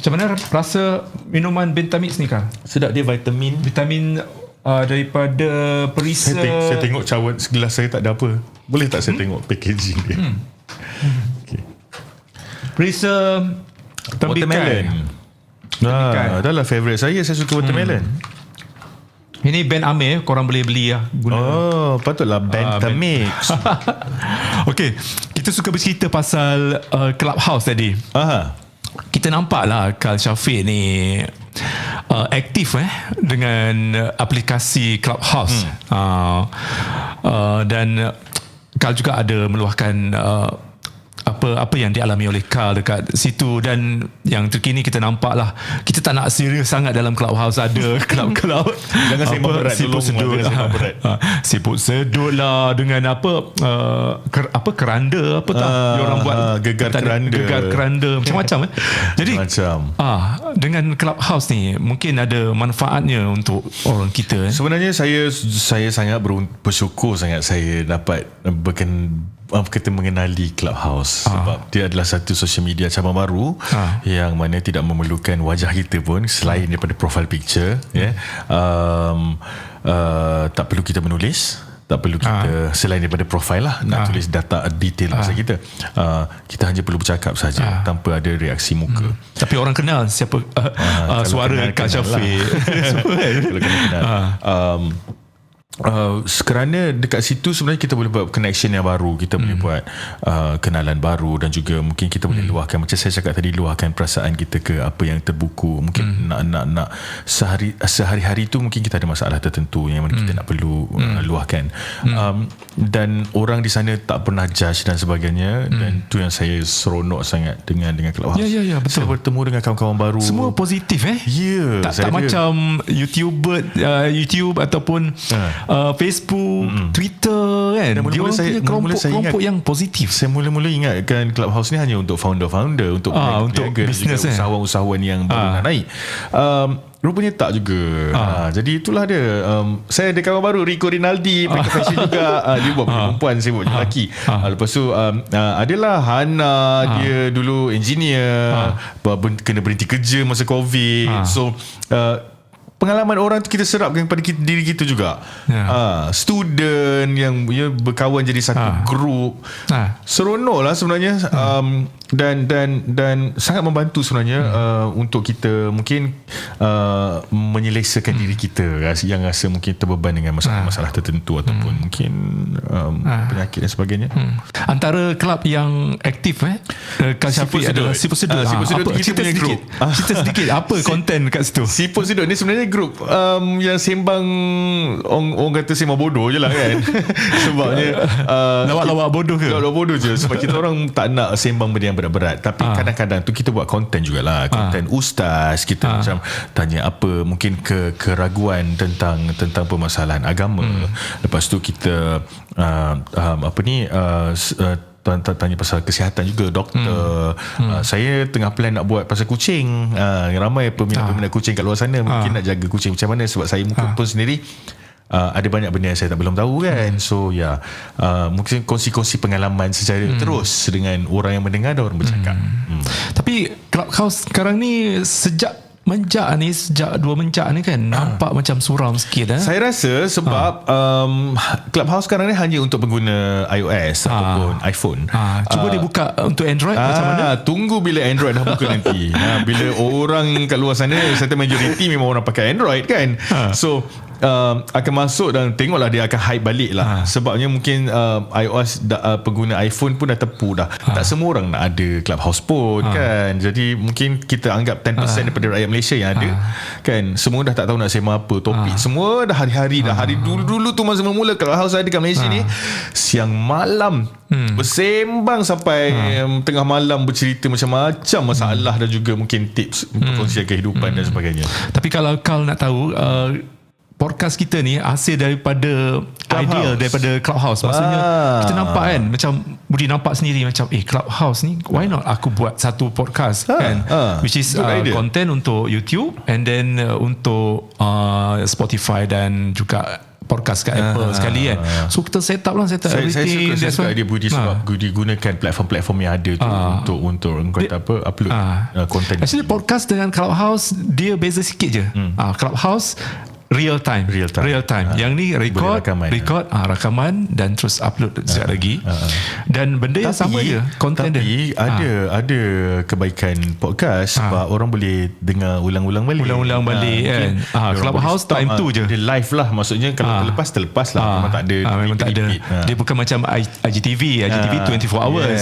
Macam mana rasa minuman Bentamix ni, Kal? Sedap, dia vitamin daripada Perisa. Saya tengok cawan segelas saya tak ada apa. Boleh tak saya tengok packaging dia? Perisa watermelon. Adalah favourite saya suka watermelon. Ini Ben Amir, korang boleh beli lah. Patutlah Bentamix. Okay, kita suka bercerita pasal Clubhouse tadi. Kita nampak lah Kal Syafiq ni aktif dengan aplikasi Clubhouse. Dan Kal juga ada meluahkan apa yang dialami oleh Kal dekat situ. Dan yang terkini kita nampak lah, kita tak nak serius sangat dalam Clubhouse. Ada kelab-kelab jangan sembang berat, siput sedut siput sedut lah dengan keranda diorang buat gegar keranda macam-macam jadi dengan Clubhouse ni mungkin ada manfaatnya untuk orang kita. Sebenarnya saya sangat bersyukur sangat saya dapat kita mengenali Clubhouse sebab dia adalah satu social media cabang baru yang mana tidak memerlukan wajah kita pun selain daripada profile picture. Tak perlu kita menulis, tak perlu kita selain daripada profile lah nak tulis data detail pasal kita. Kita hanya perlu bercakap saja tanpa ada reaksi muka. Tapi orang kenal siapa suara Kak Syafiq. Kalau kenal. Kerana dekat situ sebenarnya kita boleh buat connection yang baru, kita boleh buat kenalan baru dan juga mungkin kita boleh luahkan, macam saya cakap tadi, luahkan perasaan kita ke apa yang terbuku. Mungkin nak sehari-hari tu mungkin kita ada masalah tertentu yang mana kita nak perlu luahkan. Dan orang di sana tak pernah judge dan sebagainya. Dan tu yang saya seronok sangat dengan Clubhouse. Ya, betul. Saya bertemu dengan kawan-kawan baru, semua positif tak macam YouTube ataupun Facebook, Twitter kan. Dan mula-mula saya kelompok yang positif. Saya mula-mula ingatkan Clubhouse ni hanya untuk founder-founder, untuk bisnes, usahawan-usahawan yang baru nak naik. Rupanya tak juga. Jadi itulah dia. Saya ada kawan baru, Rico Rinaldi, pakai fashion juga. Dia buat perempuan, saya buat lelaki. Lepas tu adalah Hana, dia dulu engineer, kena berhenti kerja masa COVID. So pengalaman orang tu kita serapkan kepada diri kita juga. Student yang berkawan jadi satu grup. Seronok lah sebenarnya. Dan sangat membantu sebenarnya untuk kita mungkin menyelesaikan diri kita yang rasa mungkin terbeban dengan masalah tertentu ataupun mungkin penyakit dan sebagainya. Antara kelab yang aktif Kak Syafiq adalah Siput Sedut. Siput Sedut cerita sedikit apa konten kat situ? Siput Sedut ni sebenarnya sebenarnya grup yang sembang orang kata sembang bodoh je lah kan. Sebabnya lawak-lawak bodoh ke? Lawak-lawak bodoh je. Sebab kita orang tak nak sembang benda yang berat-berat. Tapi kadang-kadang tu kita buat konten jugalah. Konten ustaz. Kita macam tanya apa mungkin keraguan tentang permasalahan agama. Lepas tu kita tanya pasal kesihatan juga, doktor. Saya tengah plan nak buat pasal kucing. Ramai peminat kucing kat luar sana mungkin nak jaga kucing macam mana, sebab saya pun sendiri ada banyak benda yang saya belum tahu kan. So mungkin kongsi-kongsi pengalaman secara terus dengan orang yang mendengar dan orang bercakap. Tapi Clubhouse sekarang ni sejak 2 menjak ni kan nampak macam suram sikit. Saya rasa sebab Clubhouse sekarang ni hanya untuk pengguna iOS ataupun iPhone. Cuba dia buka untuk Android macam mana? Tunggu bila Android dah buka nanti. Bila orang kat luar sana, serta majoriti memang orang pakai Android kan. So akan masuk dan tengoklah dia akan hype balik lah. Sebabnya mungkin iOS pengguna iPhone pun dah tepu dah. Tak semua orang nak ada Clubhouse pun kan. Jadi mungkin kita anggap 10% daripada rakyat Malaysia yang ada kan. Semua dah tak tahu nak sembang apa topik. Semua dah hari-hari dah. Hari dulu tu masa mula Clubhouse ada kat Malaysia ni, siang malam bersembang sampai tengah malam, bercerita macam-macam masalah dan juga mungkin tips untuk kongsian kehidupan dan sebagainya. Tapi kalau kau nak tahu, podcast kita ni hasil daripada idea daripada Clubhouse. Maksudnya kita nampak kan, macam Budi nampak sendiri macam Clubhouse ni, why not aku buat satu podcast kan, which is content untuk YouTube and then untuk Spotify dan juga podcast kat Apple sekali kan. So kita set up everything. Saya suka idea Budi sebab Budi gunakan platform-platform yang ada tu untuk kata apa, upload content. Actually podcast dengan Clubhouse dia beza sikit je. Clubhouse real time. Yang ni record rakaman dan terus upload sekejap lagi. Dan benda yang sama je, konten dia. Ada kebaikan podcast sebab orang boleh dengar ulang-ulang balik kan. Clubhouse time tu je. Dia live lah, maksudnya kalau terlepas lah. Memang tak ada. Memang tak ada. Dia bukan macam IGTV 24 hours.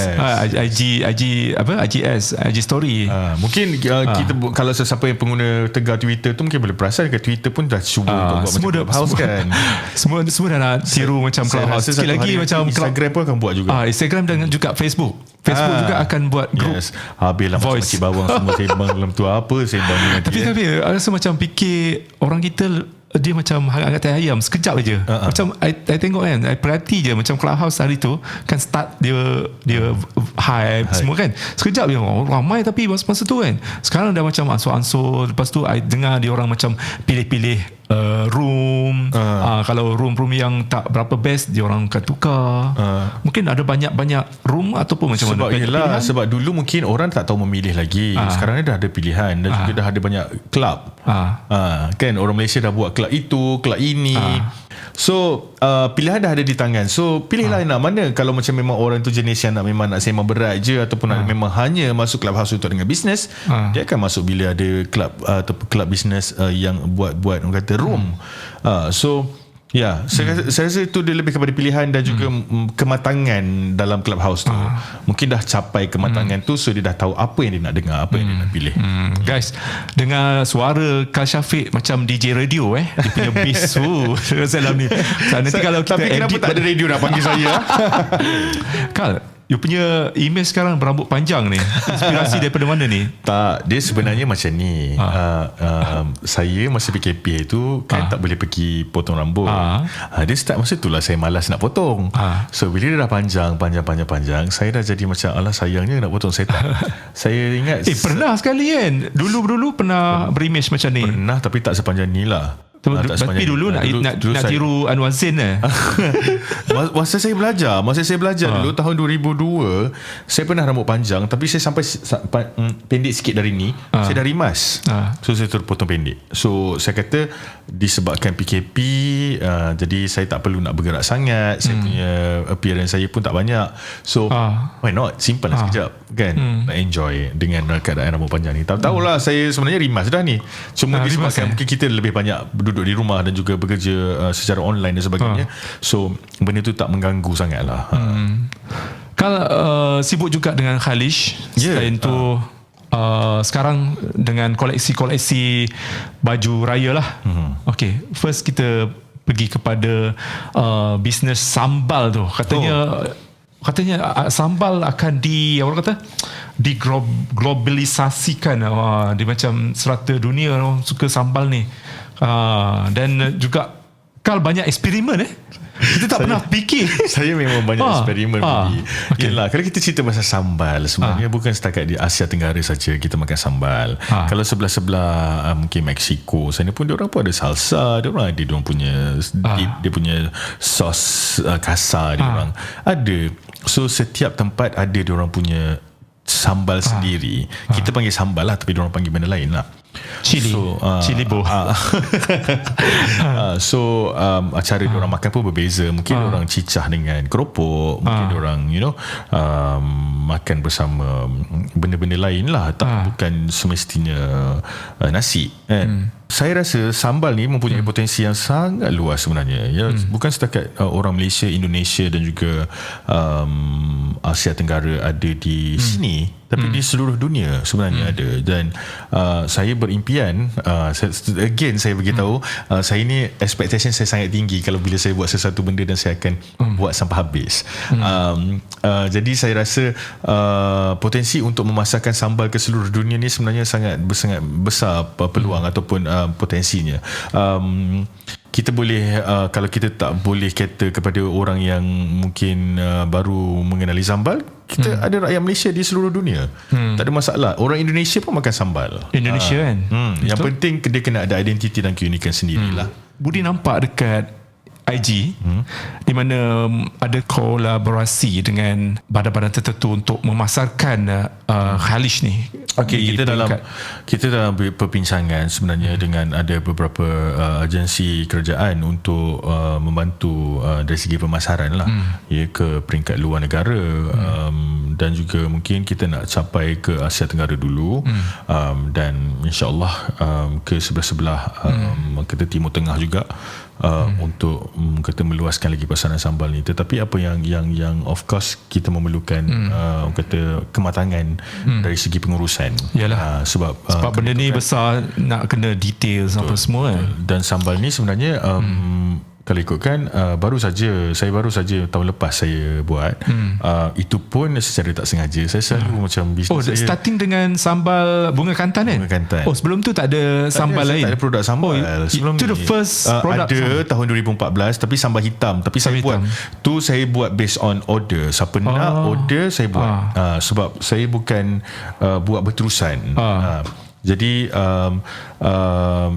IG story. Mungkin kita kalau sesiapa yang pengguna Tegar Twitter tu mungkin boleh perasan kat Twitter pun dah cuba buat semua macam Clubhouse kan. Semua dah nak tiru macam Clubhouse. Sikit lagi macam Instagram pun akan buat juga. Instagram dan juga Facebook juga akan buat group. Habislah voice. macam bawang semua sembang dalam tu apa sembang ni nanti. Tapi rasa macam fikir orang kita dia macam hangat teh ayam sekejap aja. Macam I tengok kan, I perhati je macam Clubhouse hari tu kan start dia hype semua kan. Sekejap je ramai, tapi masa tu kan sekarang dah macam ansur-ansur. Lepas tu I dengar dia orang macam pilih-pilih room. Kalau room yang tak berapa best dia orang akan tukar. Mungkin ada banyak room ataupun macam mana. Sebab dulu mungkin orang tak tahu memilih lagi. Sekarang ni dah ada pilihan dan juga dah ada banyak club. Kan orang Malaysia dah buat club itu, club ini. So pilihan dah ada di tangan. So pilihlah nak mana. Kalau macam memang orang tu jenis yang memang nak sembang berat je ataupun nak memang hanya masuk Clubhouse untuk dengan bisnes, dia akan masuk bila ada club ataupun club bisnes yang buat orang kata room. Saya rasa itu dia lebih kepada pilihan dan juga kematangan dalam Clubhouse tu. Mungkin dah capai kematangan tu, so dia dah tahu apa yang dia nak dengar, apa yang dia nak pilih. Guys, dengar suara Kal Syafiq macam DJ radio dia punya bass dalam ni. Nanti kalau kita tapi kenapa tak ada radio nak panggil saya? Kal, you punya image sekarang berambut panjang ni, inspirasi daripada mana ni? Tak, dia sebenarnya macam ni. Saya masa PKP tu kan tak boleh pergi potong rambut. Dia start masa tu lah saya malas nak potong. So bila dia dah panjang, saya dah jadi macam alah sayangnya nak potong. Saya tak. Saya ingat pernah sekali kan, dulu pernah berimage macam ni. Pernah, tapi tak sepanjang ni lah. Tapi dulu nak tiru Anwar Zain Masa saya belajar dulu tahun 2002, saya pernah rambut panjang, tapi saya sampai pendek sikit dari ni. Saya dah rimas. So saya terus potong pendek. So saya kata disebabkan PKP, jadi saya tak perlu nak bergerak sangat. Saya punya appearance saya pun tak banyak. So why not, simpan lah sekejap kan. Nak enjoy dengan keadaan rambut panjang ni. Tahulah saya sebenarnya rimas dah ni. Cuma disebabkan mungkin kita lebih banyak duduk di rumah dan juga bekerja secara online dan sebagainya. So benda tu tak mengganggu sangat lah. Kalau sibuk juga dengan Khalish. Selain tu sekarang dengan koleksi-koleksi baju raya lah. Okay, first kita pergi kepada bisnes sambal tu. Katanya sambal akan orang kata diglobalisasikan. Dia macam serata dunia orang suka sambal ni. Dan juga Kal banyak eksperimen kita tak pernah fikir. Saya memang banyak eksperimen. Okay. Yelah, kalau kita cerita pasal sambal, sebenarnya bukan setakat di Asia Tenggara saja kita makan sambal. Kalau sebelah-sebelah mungkin Mexico sana pun diorang pun ada salsa, diorang ada diorang punya dia punya sos kasar diorang ada. So setiap tempat ada diorang punya sambal sendiri. Kita panggil sambal lah, tapi diorang panggil benda lain lah. Chili bo. Cara diorang makan pun berbeza. Mungkin diorang cicah dengan keropok, mungkin diorang makan bersama benda-benda lain lah, bukan semestinya nasi kan. Saya rasa sambal ni mempunyai potensi yang sangat luas sebenarnya ya. Bukan setakat orang Malaysia, Indonesia dan juga Asia Tenggara ada di sini, tapi di seluruh dunia sebenarnya ada. Dan saya berimpian, saya beritahu, saya ni expectation saya sangat tinggi kalau bila saya buat sesuatu benda dan saya akan buat sampai habis. Jadi saya rasa potensi untuk memasarkan sambal ke seluruh dunia ni sebenarnya sangat besar peluang ataupun potensinya. Kita boleh kalau kita tak boleh kata kepada orang yang mungkin baru mengenali sambal, kita ada rakyat Malaysia di seluruh dunia. Tak ada masalah. Orang Indonesia pun makan sambal. Indonesia kan. Yang penting dia kena ada identiti dan keunikan sendirilah. Budi nampak dekat IG di mana ada kolaborasi dengan badan-badan tertentu untuk memasarkan Khalish ni. Okey, kita dalam perbincangan sebenarnya dengan ada beberapa agensi kerajaan untuk membantu dari segi pemasaran lah, ya, ke peringkat luar negara, dan juga mungkin kita nak capai ke Asia Tenggara dulu, dan insya-Allah ke sebelah-sebelah kita Timur Tengah juga, untuk kita meluaskan lagi pasaran sambal ni. Tetapi apa yang of course kita memerlukan kata kematangan dari segi pengurusan. Yalah. Sebab benda ni besar, nak kena detail sampai semua kan. Dan sambal ni sebenarnya kalau ikutkan saya baru saja tahun lepas saya buat. Itu pun secara tak sengaja. Saya selalu macam bisnes saya starting dengan sambal bunga kantan kan? Bunga kantan. Sebelum tu tak ada sambal lain? Tak ada produk sambal. Sebelum itu ni the first product ada tahun 2014, tapi sambal hitam. Tapi saya buat based on order. Siapa nak order saya buat. Sebab saya bukan buat berterusan. Jadi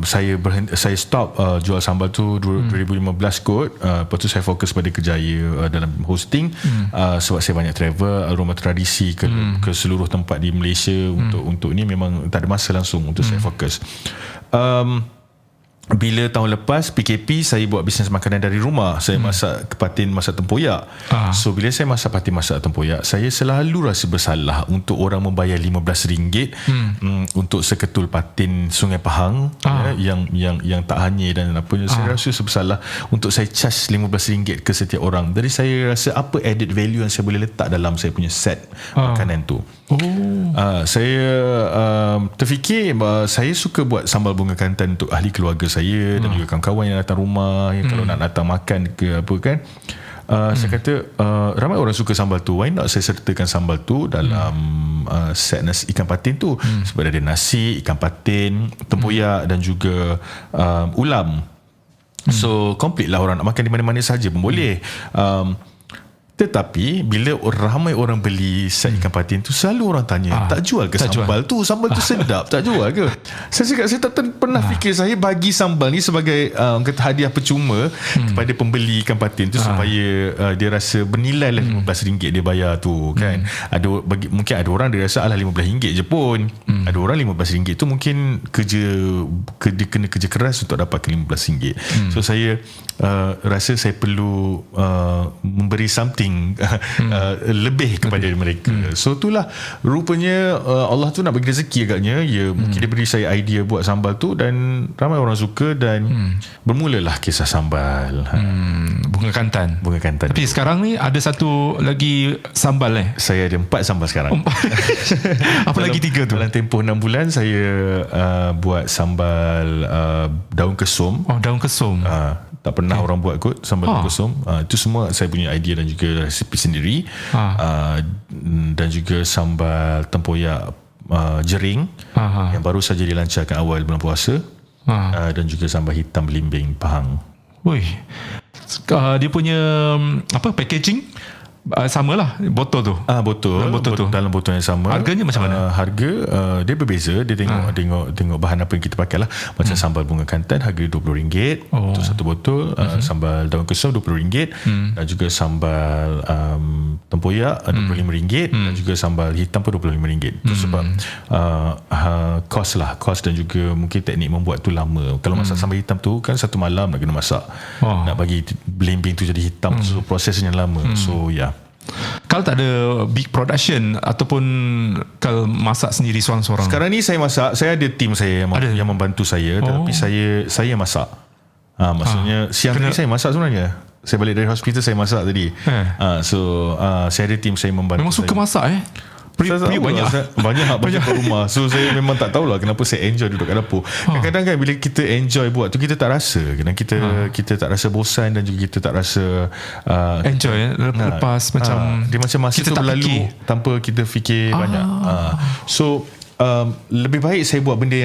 saya stop jual sambal tu 2015 kot. Lepas tu saya fokus pada kerjaya dalam hosting, sebab saya banyak travel rumah tradisi ke seluruh tempat di Malaysia. Untuk ni memang tak ada masa langsung untuk saya fokus. Bila tahun lepas PKP, saya buat bisnes makanan dari rumah. Saya masak kepatin, masak tempoyak. So bila saya masak patin, masak tempoyak, saya selalu rasa bersalah untuk orang membayar RM15 untuk seketul patin Sungai Pahang, yang tak hanyir dan apa. Saya rasa bersalah untuk saya charge RM15 ke setiap orang. Jadi saya rasa apa added value yang saya boleh letak dalam saya punya set makanan tu. Saya terfikir saya suka buat sambal bunga kantan untuk ahli keluarga saya dan juga kawan-kawan yang datang rumah, yang kalau nak datang makan ke apa kan. Saya kata ramai orang suka sambal tu, why not saya sertakan sambal tu dalam set nasi ikan patin tu. Sebab ada nasi, ikan patin, tempoyak dan juga ulam. So complete lah, orang nak makan di mana-mana saja pun boleh. Tetapi bila ramai orang beli set ikan patin tu, selalu orang tanya, tak jual ke sambal tu? Sambal tu sedap, tak jual ke? Saya cakap, saya tak pernah fikir saya bagi sambal ni sebagai kata hadiah percuma kepada pembeli ikan patin tu, supaya dia rasa bernilai lah RM15 dia bayar tu kan. Mungkin ada orang dia rasa alah RM15 je pun. Ada orang RM15 tu mungkin dia kena kerja keras untuk dapatkan RM15. So saya rasa saya perlu memberi something something lebih kepada mereka. So itulah rupanya Allah tu nak bagi rezeki agaknya. Mungkin dia beri saya idea buat sambal tu dan ramai orang suka dan bermulalah kisah sambal. Bunga kantan. Tapi sekarang ni ada satu lagi sambal Saya ada 4 sambal sekarang. Apa lagi 3 tu? Dalam tempoh 6 bulan saya buat sambal daun kesum. Daun kesum. Tak pernah orang buat kot sambal daun kesum. Itu semua saya punya idea dan juga resipi sendiri. Dan juga sambal tempoyak jering yang baru saja dilancarkan awal bulan puasa. Dan juga sambal hitam belimbing Pahang. Dia punya packaging sama lah botol tu. Botol tu dalam botol yang sama. Harganya macam mana? Harga dia berbeza. Dia tengok bahan apa yang kita pakai lah. Macam sambal bunga kantan harga RM20 untuk satu botol. Sambal daun kesum RM20 dan juga sambal tempoyak RM25 dan juga sambal hitam pun RM25. Itu sebab kos dan juga mungkin teknik membuat tu lama. Kalau masak sambal hitam tu kan satu malam nak kena masak. Nak bagi belimbing tu jadi hitam, so prosesnya lama. So kalau tak ada big production ataupun kalau masak sendiri seorang-seorang. Sekarang ni saya masak, saya ada tim saya yang membantu saya, tetapi saya masak. Maksudnya siang tadi saya masak sebenarnya. Saya balik dari hospital saya masak tadi. Saya ada tim saya membantu. Memang suka masak banyak kat rumah. So saya memang tak tahulah kenapa saya enjoy duduk kat dapur. Kadang-kadang kan bila kita enjoy buat tu kita tak rasa. Kadang kita tak rasa bosan dan juga kita tak rasa enjoy lepas macam dia macam masa tu berlalu tanpa kita fikir banyak. So lebih baik saya buat benda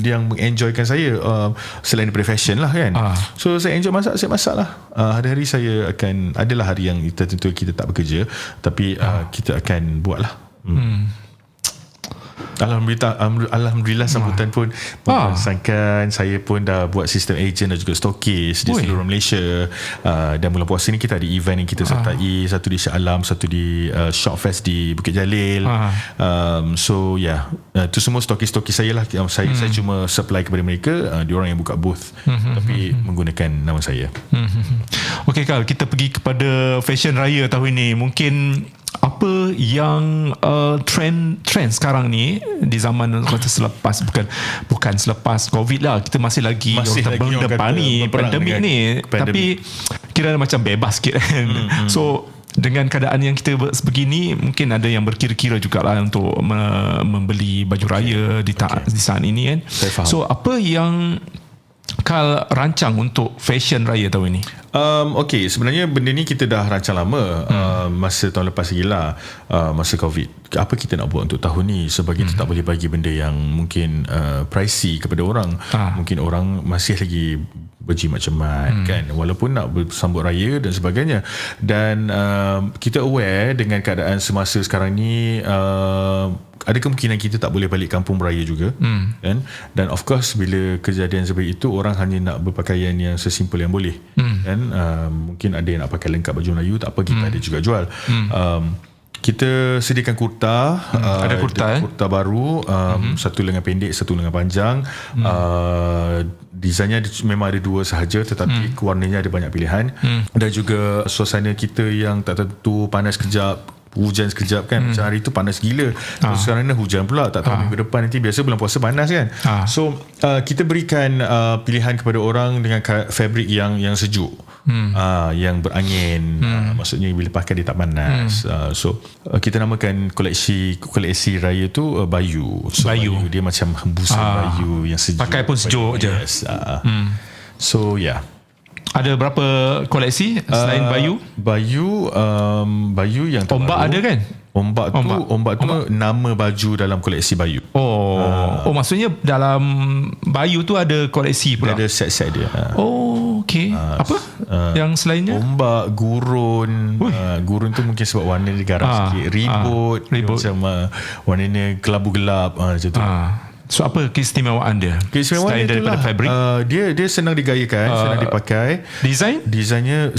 yang mengenjoykan saya selain daripada fashion lah kan. So saya enjoy masak, saya masak lah. Hari-hari saya akan, adalah hari yang tentu kita tak bekerja, tapi kita akan buat lah. Alhamdulillah sambutan pun memperasangkan. Saya pun dah buat sistem agent dan juga stokis di seluruh Malaysia. Dan bulan puasa ni kita ada event yang kita sertai, satu di Shah Alam, satu di Shopfest di Bukit Jalil. So itu semua stokis-stokis saya lah. Saya cuma supply kepada mereka, diorang yang buka booth, tapi menggunakan nama saya. Okay Kal, kita pergi kepada fashion raya tahun ini. Mungkin apa yang trend sekarang ni di zaman selepas bukan selepas COVID lah, kita masih lagi depan ni pandemik ni, tapi kira macam bebas sikit kan. So dengan keadaan yang kita begini, mungkin ada yang berkira-kira jugalah untuk membeli baju raya di saat ini kan. So apa yang Kal rancang untuk fashion raya tahun ini? Sebenarnya benda ni kita dah rancang lama. Masa tahun lepas lagi lah, masa COVID. Apa kita nak buat untuk tahun ni? Sebab kita tak boleh bagi benda yang mungkin pricey kepada orang. Mungkin orang masih lagi berjimat-cemat kan, walaupun nak bersambut raya dan sebagainya. Dan kita aware dengan keadaan semasa sekarang ni, ada kemungkinan kita tak boleh balik kampung beraya juga kan? Dan of course bila kejadian seperti itu, orang hanya nak berpakaian yang sesimpel yang boleh kan. Mungkin ada yang nak pakai lengkap baju Melayu, tak apa, kita ada juga jual. Kita sediakan kurta. Ada kurta baru, satu lengan pendek, satu lengan panjang. Desainnya memang ada 2 sahaja, tetapi warnanya ada banyak pilihan. Dan juga suasana kita yang tak tentu, panas kejap, hujan sekejap kan. Macam hari tu panas gila, sekarang ni hujan pula, tak tahu minggu depan nanti. Biasa bulan puasa panas kan. So kita berikan pilihan kepada orang dengan fabric yang sejuk, yang berangin. Maksudnya bila pakai dia tak panas. So kita namakan koleksi raya tu Bayu. So Bayu dia macam hembusan Bayu yang sejuk, pakai pun sejuk je. So ada berapa koleksi selain Bayu? Bayu yang terbaru. Ombak ada kan? Ombak tu nama baju dalam koleksi Bayu. Maksudnya dalam Bayu tu ada koleksi pula. Ada set-set dia. Okay. Apa? Yang selainnya? Ombak, gurun. Gurun tu mungkin sebab warna dia garam sikit. Ribut. Macam warnanya kelabu-gelap macam tu. So apa keistimewaan dia? Keistimewaan dia daripada fabric, dia senang digayakan, senang dipakai. Desainnya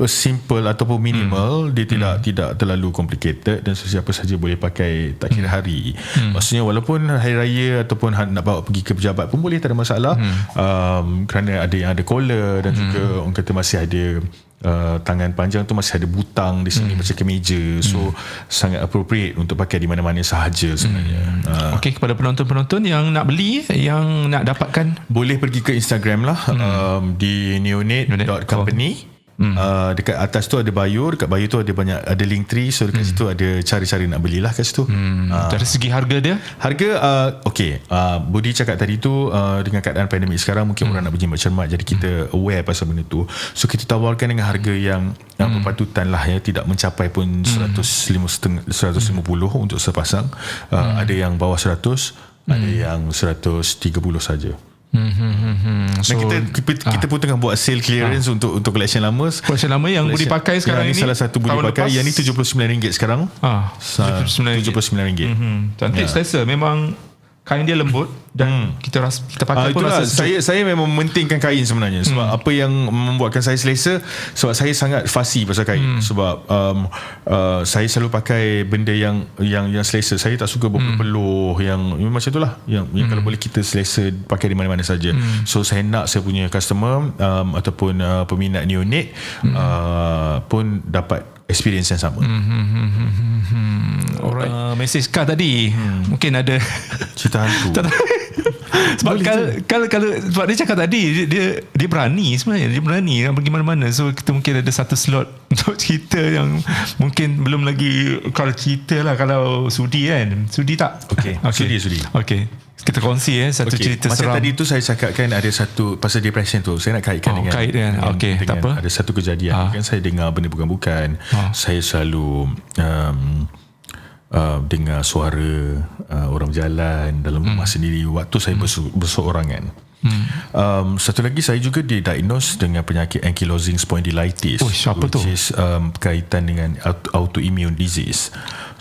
simple ataupun minimal. Dia tidak terlalu complicated dan sesiapa saja boleh pakai, tak kira hari. Maksudnya walaupun hari raya ataupun nak bawa pergi ke pejabat pun boleh, tak ada masalah. Kerana ada yang ada collar dan juga orang kata masih ada tangan panjang tu masih ada butang di sini macam kemeja, so sangat appropriate untuk pakai di mana-mana sahaja sebenarnya. Okey, kepada penonton-penonton yang nak beli, yang nak dapatkan, boleh pergi ke Instagram lah, di neonate.company. Dekat atas tu ada bio, dekat bio tu ada link tree, so dekat situ ada cara-cara nak belilah kat situ. dari segi harga dia, okey, Budi cakap tadi tu, dengan keadaan pandemik sekarang mungkin orang nak berjimat cermat, jadi kita aware pasal benda tu, so kita tawarkan dengan harga yang berpatutan lah, ya, tidak mencapai pun 150 untuk sepasang. Ada yang bawah 100, ada yang 130 saja. So, kita pun tengah buat sale clearance untuk collection lama. Collection lama yang Budi pakai sekarang ini ini, salah satu Budi pakai lepas, yang ni RM79 sekarang. RM79. Cantik, selesa. Memang kain dia lembut dan kita pakai pun itulah, rasa sejuk. saya memang mementingkan kain sebenarnya, sebab apa yang membuatkan saya selesa, sebab saya sangat fussy pasal kain. Sebab saya selalu pakai benda yang selesa. Saya tak suka berpeluh yang macam itulah, yang kalau boleh kita selesa pakai di mana-mana saja. So saya nak saya punya customer ataupun peminat Neonate pun dapat experience yang sama. Alright. Mesej Kak tadi mungkin ada cerita hantu. Sebab kalau sebab dia cakap tadi, dia berani sebenarnya, dia berani nak pergi mana-mana. So kita mungkin ada satu slot untuk cerita yang mungkin belum lagi. Kalau cerita lah, kalau sudi kan, sudi tak? Okay. Sudi. Okay, kita kongsi satu cerita macam seram. tadi tu saya cakap kan, ada satu pasal depression tu, saya nak kaitkan dengan okay, tak apa. ada satu kejadian kan, saya dengar benda bukan-bukan. Saya selalu dengar suara orang berjalan dalam rumah sendiri waktu saya berseorangan. Satu lagi, saya juga didiagnose dengan penyakit ankylosing spondylitis, which is berkaitan dengan autoimmune disease.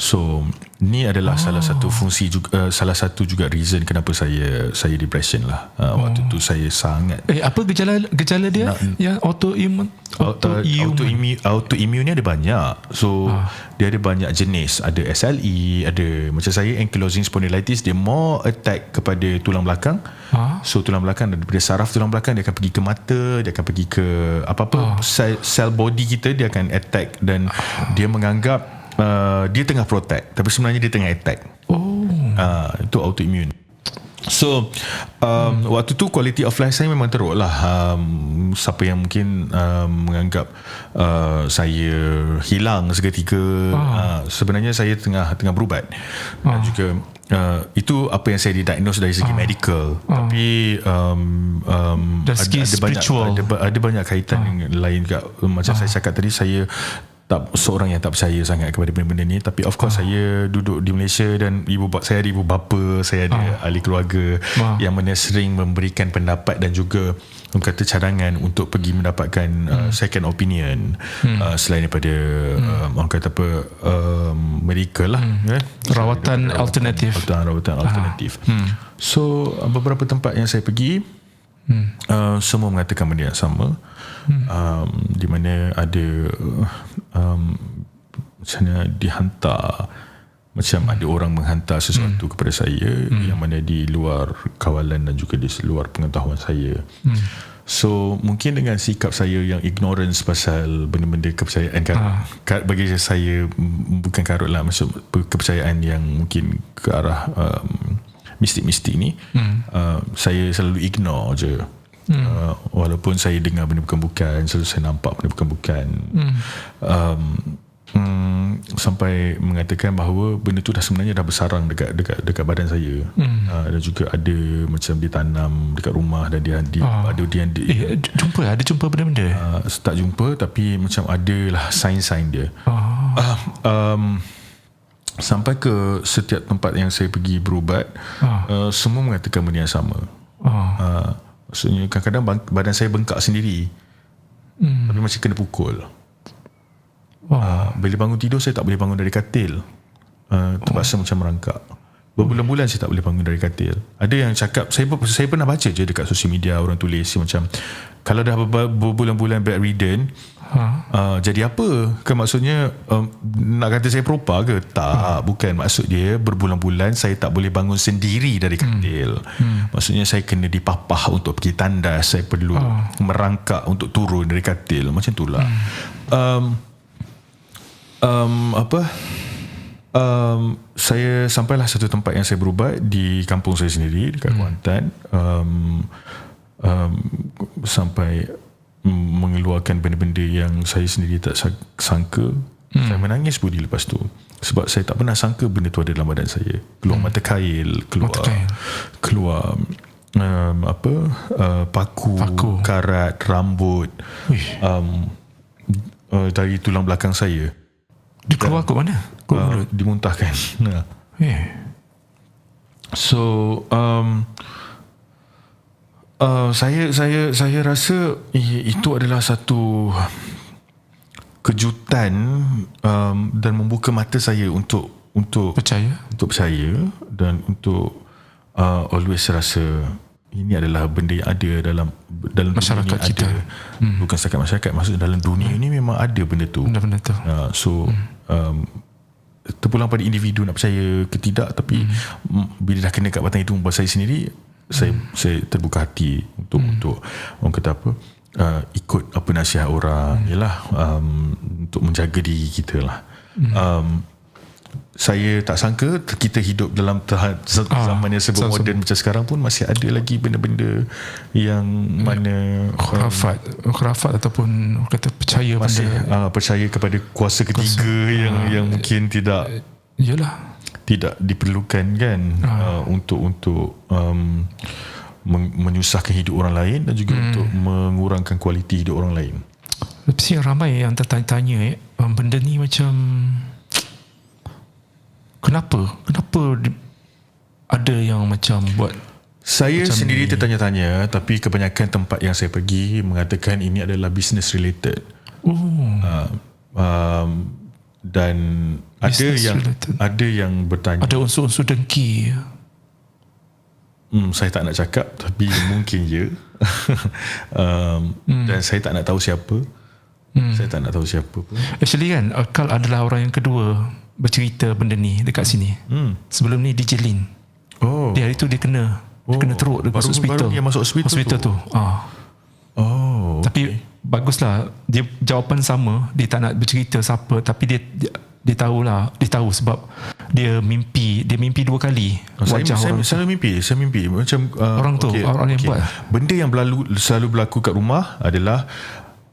So ni adalah salah satu fungsi juga, salah satu juga reason kenapa saya depression lah. Waktu tu saya sangat apa gejala dia yang autoimmune ni ada banyak. So dia ada banyak jenis, ada SLE, ada macam saya ankylosing spondylitis, dia more attack kepada tulang belakang. So tulang belakang, daripada saraf tulang belakang, dia akan pergi ke mata, dia akan pergi ke apa-apa sel body kita, dia akan attack, dan dia menganggap dia tengah protect, tapi sebenarnya dia tengah attack. Itu autoimmune. So waktu tu quality of life saya memang teruk lah. Siapa yang mungkin menganggap saya hilang seketika, sebenarnya saya tengah berubat. Dan juga itu apa yang saya didiagnose dari segi medical. Tapi ada banyak kaitan lain juga. Macam saya cakap tadi, saya seorang yang tak percaya sangat kepada benda-benda ni. Tapi of course saya duduk di Malaysia, dan saya ada ibu bapa, saya ada ahli keluarga yang mana sering memberikan pendapat dan juga kata cadangan untuk pergi mendapatkan second opinion, selain daripada orang kata apa, medical lah, rawatan alternatif. So beberapa tempat yang saya pergi, semua mengatakan benda yang sama. Di mana ada macamnya dihantar, macam ada orang menghantar sesuatu kepada saya yang mana di luar kawalan dan juga di luar pengetahuan saya. So mungkin dengan sikap saya yang ignorance pasal benda-benda kepercayaan, bagi saya bukan karut lah, maksud kepercayaan yang mungkin ke arah mistik-mistik ni, saya selalu ignore je. Walaupun saya dengar benda bukan-bukan, selalu saya nampak benda bukan-bukan, sampai mengatakan bahawa benda tu dah sebenarnya dah bersarang dekat badan saya. Dan juga ada macam ditanam dekat rumah, dan dia jumpa benda-benda. Tak jumpa, tapi macam adalah sign-sign dia. Sampai ke setiap tempat yang saya pergi berubat, semua mengatakan benda yang sama. Maksudnya kadang-kadang badan saya bengkak sendiri, tapi macam kena pukul. Bila bangun tidur, saya tak boleh bangun dari katil, terpaksa macam merangkak. Berbulan-bulan saya tak boleh bangun dari katil. Ada yang cakap, saya pernah baca je dekat sosial media, orang tulis macam kalau dah berbulan-bulan bedridden, jadi apa? Maksudnya nak kata saya propa ke? Tak, bukan. Maksud dia berbulan-bulan saya tak boleh bangun sendiri dari katil. Maksudnya saya kena dipapah untuk pergi tandas, saya perlu merangkak untuk turun dari katil. Macam itulah. Saya sampailah satu tempat yang saya berubat di kampung saya sendiri dekat Kuantan. Sampai mengeluarkan benda-benda yang saya sendiri tak sangka. Saya menangis budi lepas tu, sebab saya tak pernah sangka benda tu ada dalam badan saya. Keluar mata kail, keluar paku, karat, rambut, dari tulang belakang saya. Dia keluar ke mana? Dimuntahkan. So saya rasa itu adalah satu kejutan dan membuka mata saya untuk percaya dan untuk always rasa ini adalah benda yang ada dalam masyarakat kita. Bukan setakat masyarakat, maksudnya dalam dunia ini memang ada benda tu. Benda tu. Terpulang pada individu nak percaya ke tidak, tapi bila dah kena kat batang hidung saya sendiri, saya terbuka hati untuk orang kata apa, ikut apa nasihat orang, ialah untuk menjaga diri kita lah. Saya tak sangka kita hidup dalam zaman yang serba moden macam sekarang pun masih ada lagi benda-benda yang mana khurafat ataupun kata percaya masih benda percaya kepada kuasa ketiga yang mungkin tidak diperlukan kan, untuk menyusahkan hidup orang lain dan juga untuk mengurangkan kualiti hidup orang lain. Mesti ramai yang tertanya-tanya benda ni macam Kenapa ada yang macam buat. Saya macam sendiri ni. tertanya-tanya, tapi kebanyakan tempat yang saya pergi mengatakan ini adalah business related. Dan ada yang bertanya, ada unsur-unsur dengki. Saya tak nak cakap, tapi mungkin ya. Dan saya tak nak tahu siapa. Saya tak nak tahu siapa pun. Actually kan, Akal adalah orang yang kedua bercerita benda ni dekat sini. Sebelum ni DJ Lin. Dia hari tu dia kena teruk dekat hospital. Baru dia masuk hospital tu. Tapi baguslah, dia jawapan sama. Dia tak nak bercerita siapa, tapi dia tahu sebab dia mimpi 2 kali wajah orang. Saya mimpi macam orang tu, orang yang buat. Benda yang selalu berlaku kat rumah adalah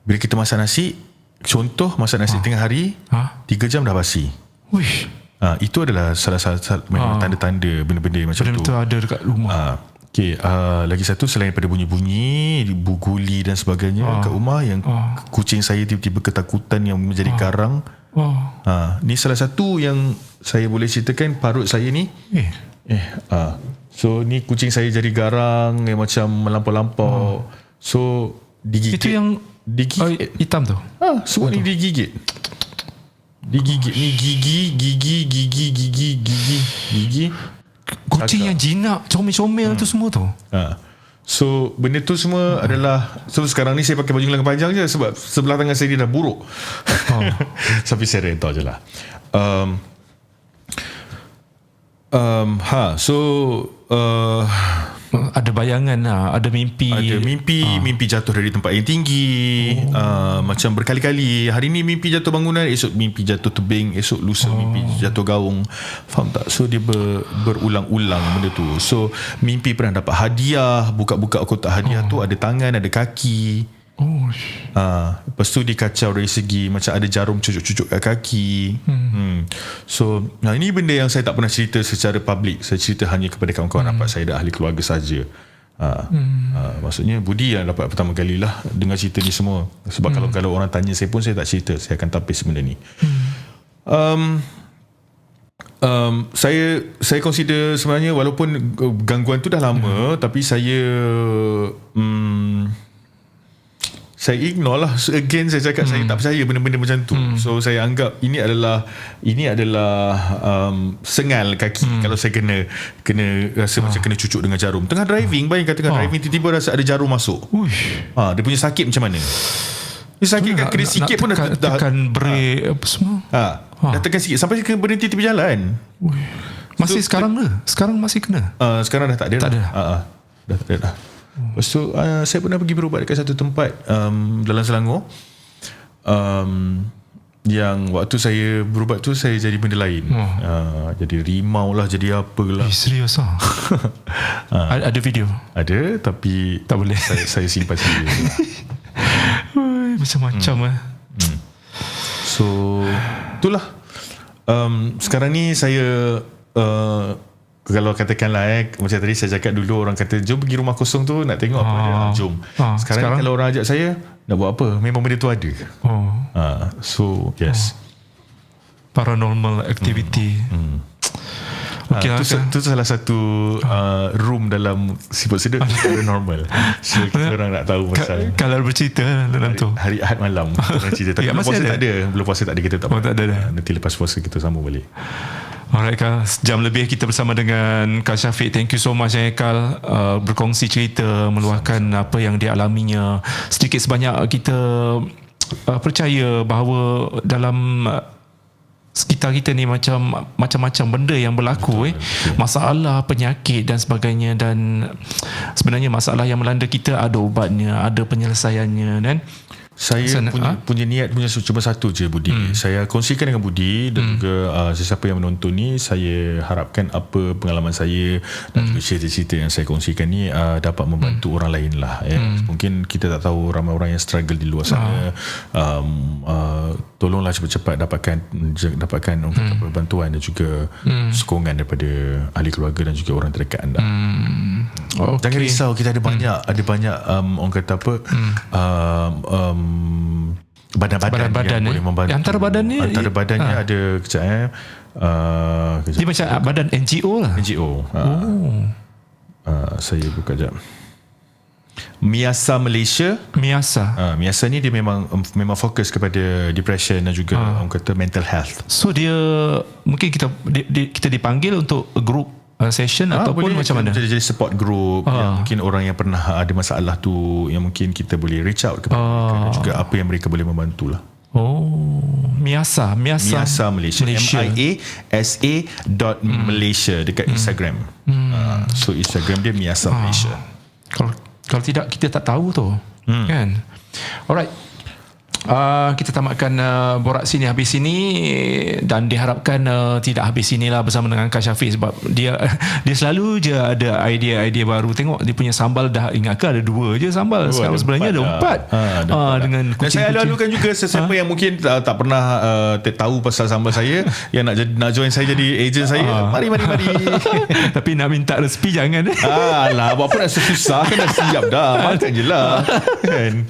bila kita masak nasi, contoh masak nasi tengah hari, 3 jam dah basi. Wish. Itu adalah salah satu memang tanda-tanda benda-benda macam tu. Benda ada dekat rumah. Lagi satu, selain daripada bunyi-bunyi, guli dan sebagainya kat rumah, yang kucing saya tiba-tiba ketakutan yang menjadi garang. Ni salah satu yang saya boleh ceritakan. Parut saya ni so ni kucing saya jadi garang yang macam melampau-lampau. So digigit. Itu yang hitam tu. Semua ni digigit ni, gigi kucing yang jinak, comel-comel tu semua tu. So benda tu semua adalah. So sekarang ni saya pakai baju lengan panjang je sebab sebelah tangan saya ni dah buruk. Tapi saya reda je lah. Ada bayangan lah, ada mimpi. Mimpi jatuh dari tempat yang tinggi. Macam berkali-kali. Hari ni mimpi jatuh bangunan, esok mimpi jatuh tebing, esok lusa mimpi jatuh gaung. Faham tak? So dia berulang-ulang benda tu. So mimpi pernah dapat hadiah, buka-buka kotak hadiah tu ada tangan, ada kaki. Lepas tu dikacau dari segi macam ada jarum cucuk-cucuk kat kaki. So ini benda yang saya tak pernah cerita secara public. Saya cerita hanya kepada kawan-kawan rapat saya dan ahli keluarga saja. Maksudnya Budi yang dapat pertama kali lah dengar cerita ni semua. Sebab kalau orang tanya saya pun, saya tak cerita. Saya akan tapis benda ni. Saya consider sebenarnya, walaupun gangguan tu dah lama, tapi saya saya ignore lah. So, again saya cakap saya tak percaya benda-benda macam tu. So saya anggap ini adalah sengal kaki kalau saya kena rasa macam kena cucuk dengan jarum. Tengah driving, bayangkan tengah driving tiba-tiba rasa ada jarum masuk. Dia punya sakit macam mana? Dia sakit kan kena sikit pun dah tekan brake apa semua. Dah tekan sikit sampai kena berhenti tepi jalan. Masih sekarang ke? Sekarang masih kena? Sekarang dah tak ada. Tak ada. Dah tak ada dah. Lepas tu saya pernah pergi berubat dekat satu tempat dalam Selangor, yang waktu saya berubat tu saya jadi benda lain. Jadi rimau lah, jadi apalah. Serius lah. Ada video? Ada, tapi tak boleh. Saya simpan sendiri. Macam-macam So itulah. Sekarang ni saya kalau katakanlah macam tadi saya cakap dulu, orang kata jom pergi rumah kosong tu nak tengok apa dia, jom. Sekarang kalau orang ajak saya nak buat apa, memang benda tu ada. So yes, paranormal activity. Okay lah, tu salah satu room dalam Siput Sedut paranormal. So kita orang nak tahu pasal kalau bercerita dalam tu hari Ahad malam orang cerita. Tapi belum puasa tak ada. Belum puasa tak ada, kita tak ada. Nanti lepas puasa kita sambung balik. Alright Kal, sejam lebih kita bersama dengan Kal Shafiq. Thank you so much Kal, berkongsi cerita, meluahkan apa yang dia alaminya. Sedikit sebanyak kita percaya bahawa dalam sekitar kita ni macam-macam benda yang berlaku. Masalah, penyakit dan sebagainya. Dan sebenarnya masalah yang melanda kita ada ubatnya, ada penyelesaiannya. Dan saya punya niat cuma satu je, Budi. Saya kongsikan dengan Budi dan juga sesiapa yang menonton ni. Saya harapkan apa pengalaman saya dan juga cerita-cerita yang saya kongsikan ni dapat membantu orang lain lah. Mungkin kita tak tahu ramai orang yang struggle di luar sana. Tolonglah cepat-cepat dapatkan bantuan dan juga sokongan daripada ahli keluarga dan juga orang terdekat anda. Jangan risau, kita ada banyak orang kata apa, badan-badan yang boleh membantu. Antara badannya ada kejap dia macam badan NGO lah. NGO. Saya buka jap. Miasa Malaysia. Miasa ni dia memang fokus kepada depression dan juga orang kata mental health. So dia mungkin kita dipanggil untuk group session ataupun boleh, macam mana? Jadi support group yang mungkin orang yang pernah ada masalah tu, yang mungkin kita boleh reach out kepada mereka dan juga apa yang mereka boleh membantulah. Miasa Malaysia. MIASA.Malaysia dekat Instagram. So Instagram dia Miasa Malaysia. Kalau tidak kita tak tahu tu, kan? Alright. Kita tamatkan borak sini habis sini, dan diharapkan tidak habis sinilah bersama dengan Kak Shafiq, sebab dia selalu je ada idea-idea baru. Tengok dia punya sambal dah, ingatkan ada 2 je sambal, sekarang sebenarnya ada 4. Dengan dan saya alu-alukan juga sesiapa yang mungkin tak pernah tahu pasal sambal saya, yang nak join saya jadi ejen saya, mari. Tapi nak minta resipi jangan. Alah, buat apa nak susah, kan dah siap dah, makan je lah kan.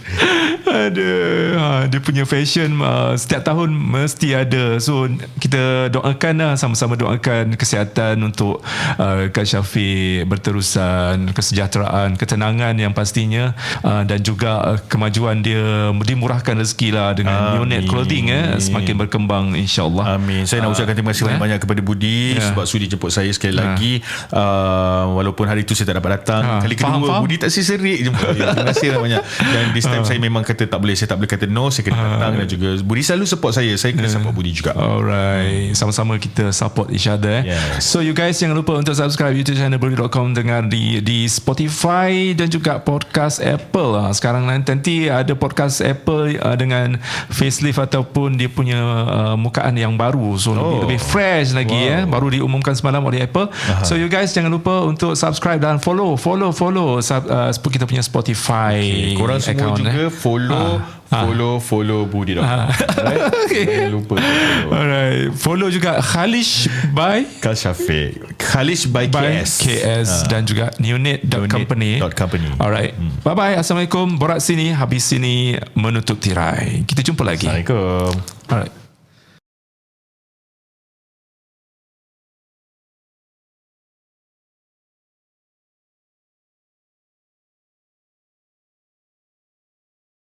Dia punya fashion setiap tahun mesti ada. So kita doakan lah, sama-sama doakan kesihatan untuk Kak Shafiq berterusan, kesejahteraan, ketenangan yang pastinya, dan juga kemajuan dia, dimurahkan rezeki lah dengan Neonet Clothing semakin berkembang insyaAllah. Amin. Saya nak ucapkan terima kasih banyak-banyak kepada Budi sebab sudi jemput saya sekali lagi, walaupun hari itu saya tak dapat datang. Kali kedua Budi tak serik jemput saya. Terima kasih banyak. Dan this time saya memang kata saya tak boleh kata no, saya kena datang. Dan juga Budi selalu support saya kena support Budi juga. Alright, sama-sama kita support each other. Yes. So you guys jangan lupa untuk subscribe YouTube channel Budi.com, dengar di Spotify dan juga podcast Apple. Sekarang nanti ada podcast Apple dengan facelift ataupun dia punya mukaan yang baru, so lebih fresh lagi. Baru diumumkan semalam oleh Apple. So you guys jangan lupa untuk subscribe dan follow kita punya Spotify. Korang semua juga follow Budi. Jangan lupa follow juga Khalish by Kal Shafiq, Khalish by KS dan juga Neonet.company. Alright, bye bye. Assalamualaikum. Borak sini habis sini menutup tirai. Kita jumpa lagi. Assalamualaikum. Alright.